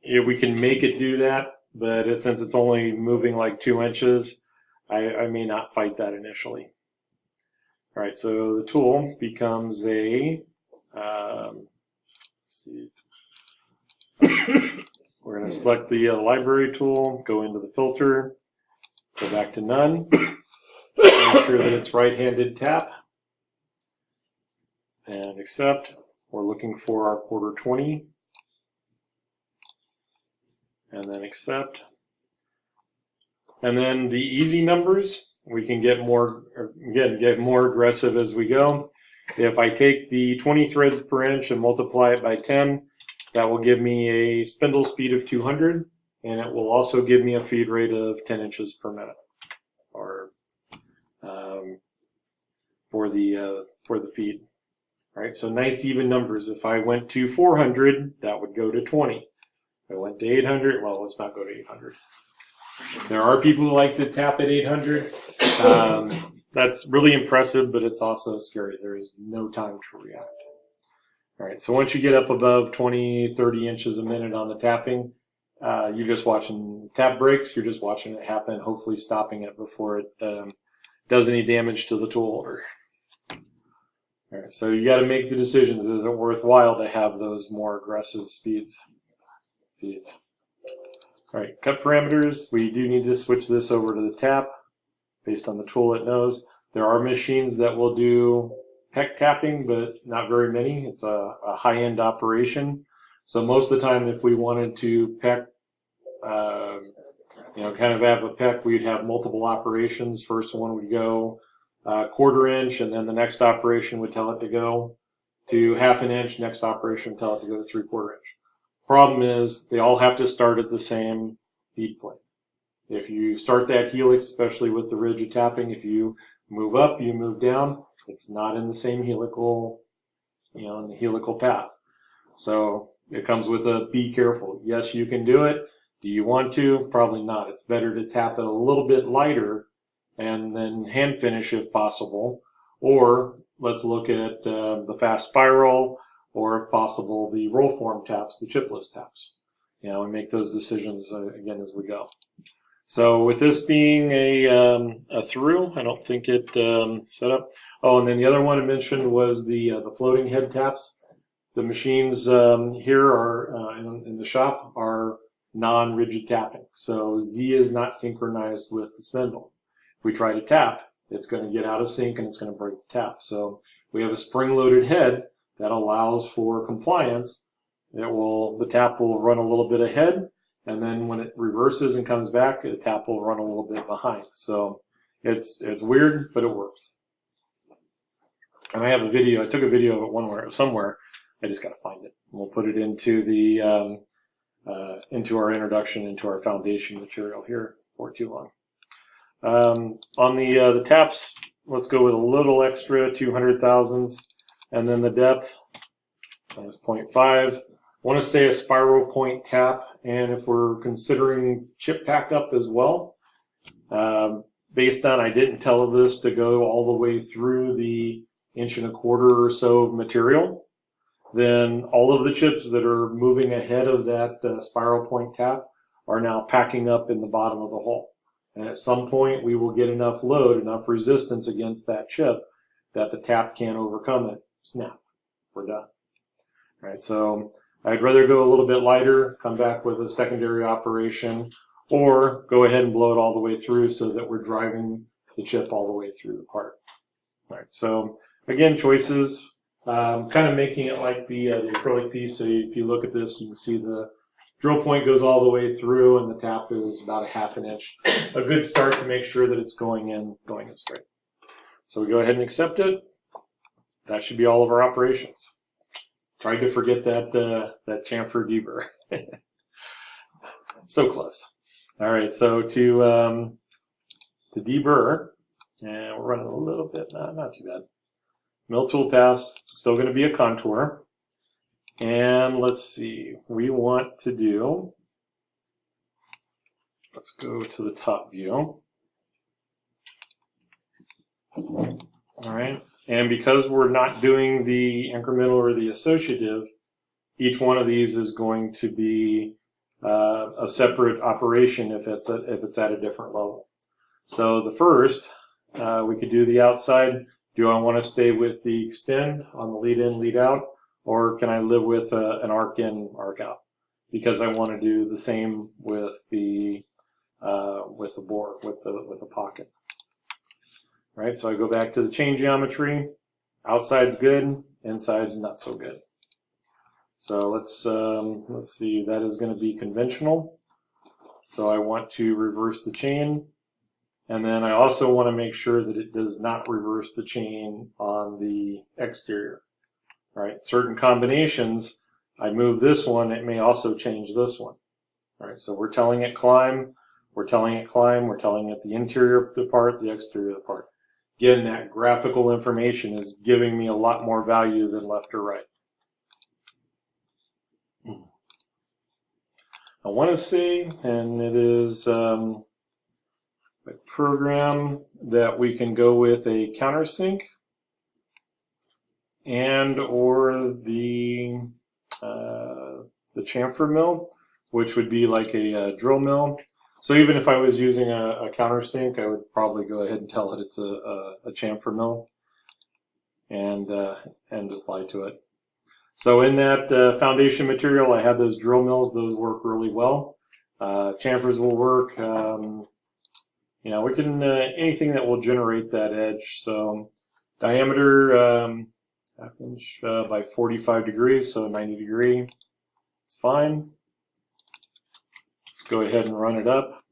If we can make it do that, but since it's only moving like 2 inches, I may not fight that initially. All right, so the tool becomes a, let's see. We're going to select the library tool, go into the filter, go back to none, make sure that it's right-handed tap, and accept. We're looking for our 1/4-20, and then accept. And then the easy numbers, we can get more aggressive as we go. If I take the 20 threads per inch and multiply it by 10, that will give me a spindle speed of 200, and it will also give me a feed rate of 10 inches per minute, or for the feed. All right, so nice even numbers. If I went to 400, that would go to 20. If I went to 800, well, let's not go to 800. There are people who like to tap at 800. That's really impressive, but it's also scary. There is no time to react. All right, so once you get up above 20, 30 inches a minute on the tapping, you're just watching tap breaks. You're just watching it happen, hopefully stopping it before it does any damage to the tool holder. All right, so you got to make the decisions. Is it worthwhile to have those more aggressive feeds? All right, cut parameters. We do need to switch this over to the tap based on the tool it knows. There are machines that will do peck tapping, but not very many. It's a high-end operation. So most of the time, if we wanted to peck, kind of have a peck, we'd have multiple operations. First one would go 1/4 inch, and then the next operation would tell it to go to 1/2 inch. Next operation would tell it to go to 3/4 inch. Problem is, they all have to start at the same feed plane. If you start that helix, especially with the rigid tapping, if you move up, you move down, it's not in the same helical, in the helical path. So it comes with a be careful. Yes, you can do it. Do you want to? Probably not. It's better to tap it a little bit lighter and then hand finish if possible. Or let's look at the fast spiral, or if possible, the roll form taps, the chipless taps. And make those decisions again as we go. So with this being a through, I don't think it set up. Oh, and then the other one I mentioned was the floating head taps. The machines here are in the shop are non-rigid tapping. So Z is not synchronized with the spindle. If we try to tap, it's going to get out of sync and it's going to break the tap. So we have a spring-loaded head that allows for compliance. The tap will run a little bit ahead, and then when it reverses and comes back, the tap will run a little bit behind. So it's weird, but it works. And I have a video. I took a video of it somewhere. I just got to find it. We'll put it into the into our introduction, into our foundation material here for too long. On the taps, let's go with a little extra 200 thousandths, and then the depth. That's 0.5. I want to say a spiral point tap, and if we're considering chip pack up as well, based on I didn't tell this to go all the way through the 1.25 inch or so of material, then all of the chips that are moving ahead of that spiral point tap are now packing up in the bottom of the hole. And at some point we will get enough load, enough resistance against that chip that the tap can't overcome it. Snap. We're done. All right, so I'd rather go a little bit lighter, come back with a secondary operation, or go ahead and blow it all the way through so that we're driving the chip all the way through the part. All right, so again, choices, kind of making it like the acrylic piece. So if you look at this, you can see the drill point goes all the way through and the tap is about 1/2 inch. A good start to make sure that it's going in straight. So we go ahead and accept it. That should be all of our operations. Tried to forget that chamfer deburr. So close. All right, so to deburr, and we're running a little bit, not too bad. Mill tool pass, still going to be a contour. And let's see, we want to do, let's go to the top view. All right, and because we're not doing the incremental or the associative, each one of these is going to be a separate operation if it's at a different level. So the first, we could do the outside. Do I want to stay with the extend on the lead in, lead out, or can I live with an arc in, arc out? Because I want to do the same with the bore, with the pocket. Right, so I go back to the chain geometry. Outside's good, inside not so good. So let's see, that is going to be conventional. So I want to reverse the chain, and then I also want to make sure that it does not reverse the chain on the exterior. Right, certain combinations, I move this one, it may also change this one. All right, so we're telling it climb, we're telling it climb, we're telling it the interior of the part, the exterior of the part. Again, that graphical information is giving me a lot more value than left or right. I want to say, and it is a program that we can go with a countersink and or the chamfer mill, which would be like a drill mill. So even if I was using a countersink, I would probably go ahead and tell it it's a chamfer mill, and just lie to it. So in that foundation material, I have those drill mills. Those work really well. Chamfers will work. You know, we can anything that will generate that edge. So diameter 1/2 inch by 45 degrees, so 90 degree. It's fine. Let's go ahead and run it up.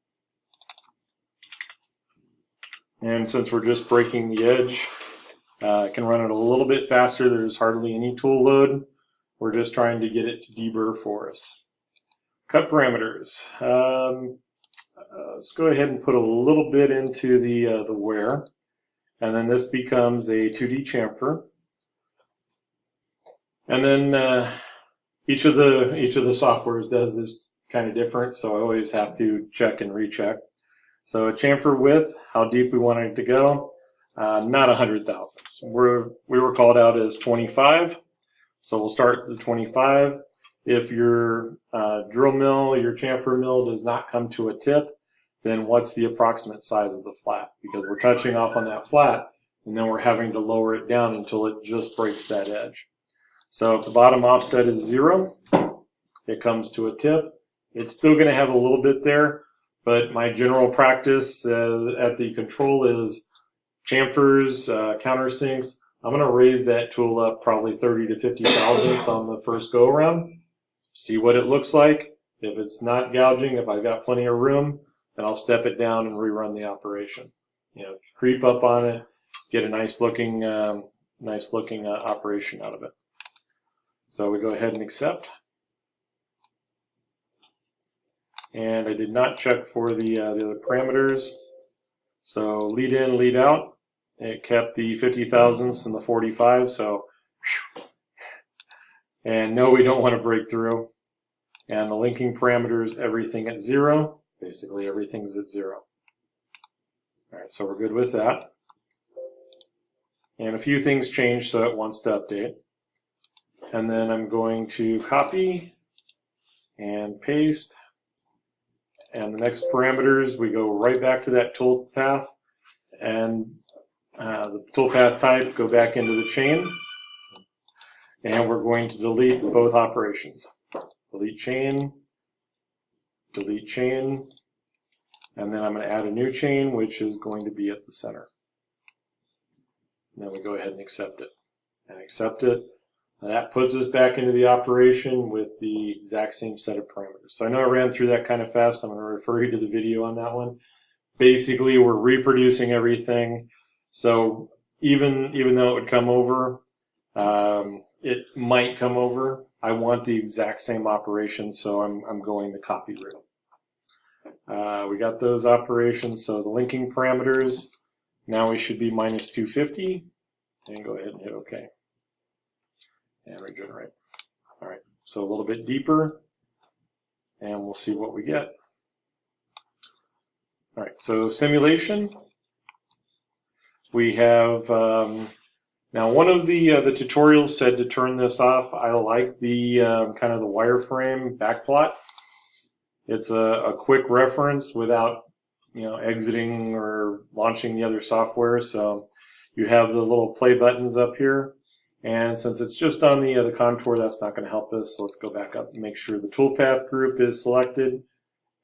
And since we're just breaking the edge, I can run it a little bit faster. There's hardly any tool load. We're just trying to get it to deburr for us. Cut parameters. Let's go ahead and put a little bit into the wear, and then this becomes a 2D chamfer. And then each of the softwares does this kind of different, so I always have to check and recheck. So a chamfer width, how deep we want it to go, not 100 thousandths. We were called out as 25, so we'll start at the 25. If your drill mill, your chamfer mill does not come to a tip, then what's the approximate size of the flat? Because we're touching off on that flat, and then we're having to lower it down until it just breaks that edge. So if the bottom offset is 0, it comes to a tip. It's still going to have a little bit there, but my general practice at the control is chamfers, countersinks. I'm going to raise that tool up probably 30 to 50 thousandths on the first go around. See what it looks like. If it's not gouging, if I've got plenty of room, then I'll step it down and rerun the operation. You know, creep up on it, get a nice looking operation out of it. So we go ahead and accept. And I did not check for the other parameters. So lead in, lead out. It kept the 50 thousandths and the 45. So And no, we don't want to break through. And the linking parameters, everything at 0. Basically, everything's at 0. All right, so we're good with that. And a few things changed, so it wants to update. And then I'm going to copy and paste. And the next parameters, we go right back to that toolpath. And the toolpath type, go back into the chain. And we're going to delete both operations. Delete chain, and then I'm going to add a new chain, which is going to be at the center. And then we go ahead and accept it. And accept it. And that puts us back into the operation with the exact same set of parameters. So I know I ran through that kind of fast. I'm going to refer you to the video on that one. Basically, we're reproducing everything. So even though it would come over, it might come over. I want the exact same operation, so I'm going the copy route. We got those operations, so the linking parameters, now we should be minus 250, and go ahead and hit OK. And regenerate. All right, so a little bit deeper, and we'll see what we get. All right, so simulation. We have, now one of the tutorials said to turn this off. I like the kind of the wireframe backplot. It's a quick reference without exiting or launching the other software. So you have the little play buttons up here. And since it's just on the contour, that's not going to help us. So let's go back up and make sure the toolpath group is selected.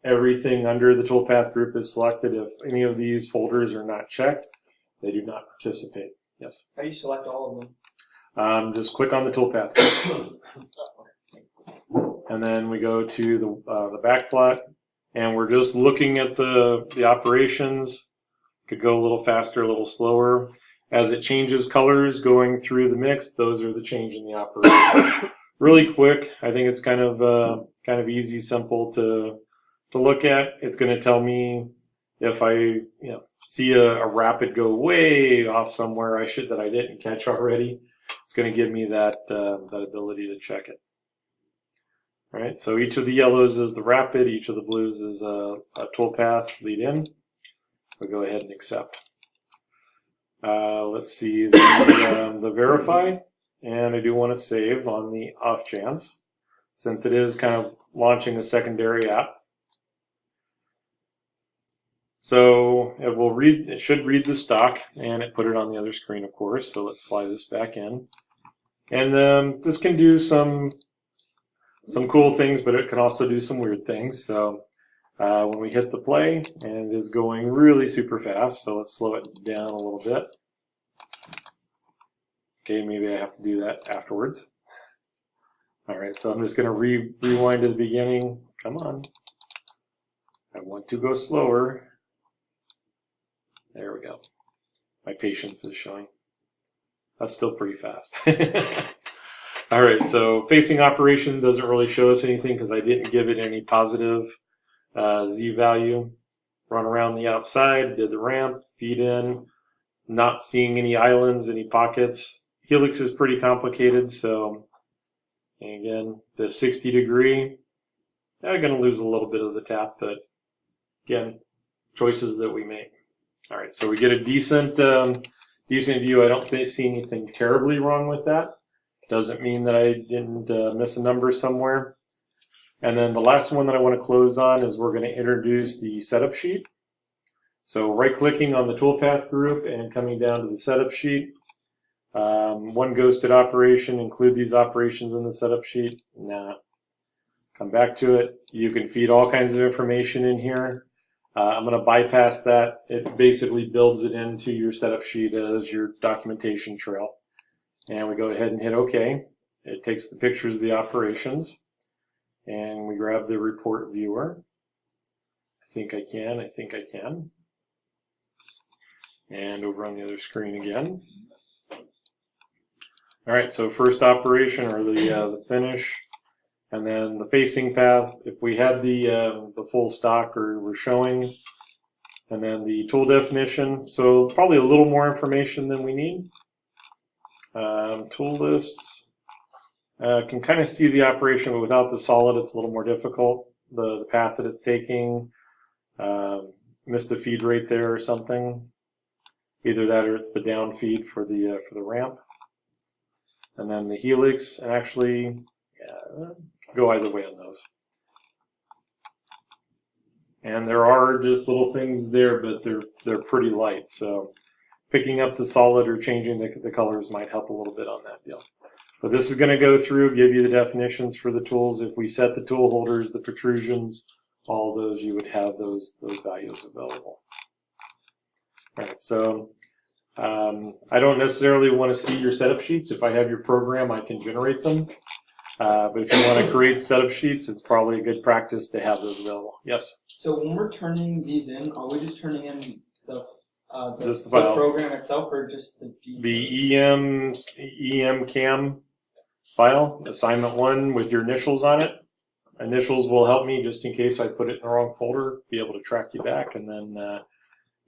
Everything under the toolpath group is selected. If any of these folders are not checked, they do not participate. Yes? How do you select all of them? Just click on the toolpath group. And then we go to the backplot, and we're just looking at the operations. Could go a little faster, a little slower. As it changes colors going through the mix, those are the change in the operation. Really quick. I think it's kind of easy, simple to look at. It's going to tell me if I see a rapid go way off somewhere that I didn't catch already. It's going to give me that ability to check it. All right. So each of the yellows is the rapid. Each of the blues is a toolpath lead in. We'll go ahead and accept. Let's see the verify, and I do want to save on the off chance, since it is kind of launching a secondary app. So it should read the stock, and it put it on the other screen, of course. So let's fly this back in, and this can do some cool things, but it can also do some weird things. So when we hit the play, and it is going really super fast, so let's slow it down a little bit. Okay, maybe I have to do that afterwards. All right, so I'm just going to rewind to the beginning. Come on. I want to go slower. There we go. My patience is showing. That's still pretty fast. All right, so facing operation doesn't really show us anything because I didn't give it any positive Z value. Run around the outside, did the ramp, feed in, not seeing any islands, any pockets. Helix is pretty complicated, so and again, the 60 degree, I'm going to lose a little bit of the tap, but again, choices that we make. All right, so we get a decent view. I don't see anything terribly wrong with that. Doesn't mean that I didn't miss a number somewhere. And then the last one that I want to close on is we're going to introduce the setup sheet. So right-clicking on the toolpath group and coming down to the setup sheet. One ghosted operation, include these operations in the setup sheet. Nah. Come back to it. You can feed all kinds of information in here. I'm going to bypass that. It basically builds it into your setup sheet as your documentation trail. And we go ahead and hit OK. It takes the pictures of the operations. And we grab the report viewer. I think I can. And over on the other screen again. All right, so first operation, or the finish, and then the facing path. If we had the full stock, or we're showing, and then the tool definition. So probably a little more information than we need. Tool lists, Can kind of see the operation, but without the solid, it's a little more difficult. The path that it's taking, missed a feed right there or something. Either that or it's the down feed for the ramp. And then the helix, and actually, yeah, go either way on those. And there are just little things there, but they're pretty light. So picking up the solid or changing the colors might help a little bit on that deal. But this is going to go through, give you the definitions for the tools. If we set the tool holders, the protrusions, all those, you would have those values available. All right, so I don't necessarily want to see your setup sheets. If I have your program, I can generate them. But if you want to create setup sheets, it's probably a good practice to have those available. Yes? So when we're turning these in, are we just turning in the Just the file. program itself, or just the G? The EM cam file, assignment 1 with your initials on it. Initials will help me just in case I put it in the wrong folder, be able to track you back, and then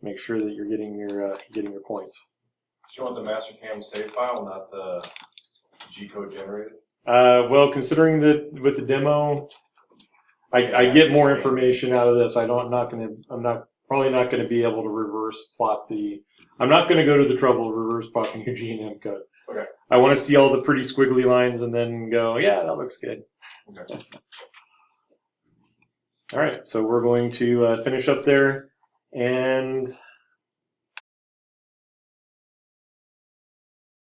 make sure that you're getting your points. Do you want the master cam save file, not the G code generated? Well, considering that with the demo, I get more information out of this. I'm probably not going to be able to reverse plot I'm not going to go to the trouble of reverse plotting your G&M code. Okay. I want to see all the pretty squiggly lines and then go, yeah, that looks good. Okay. All right, so we're going to finish up there, and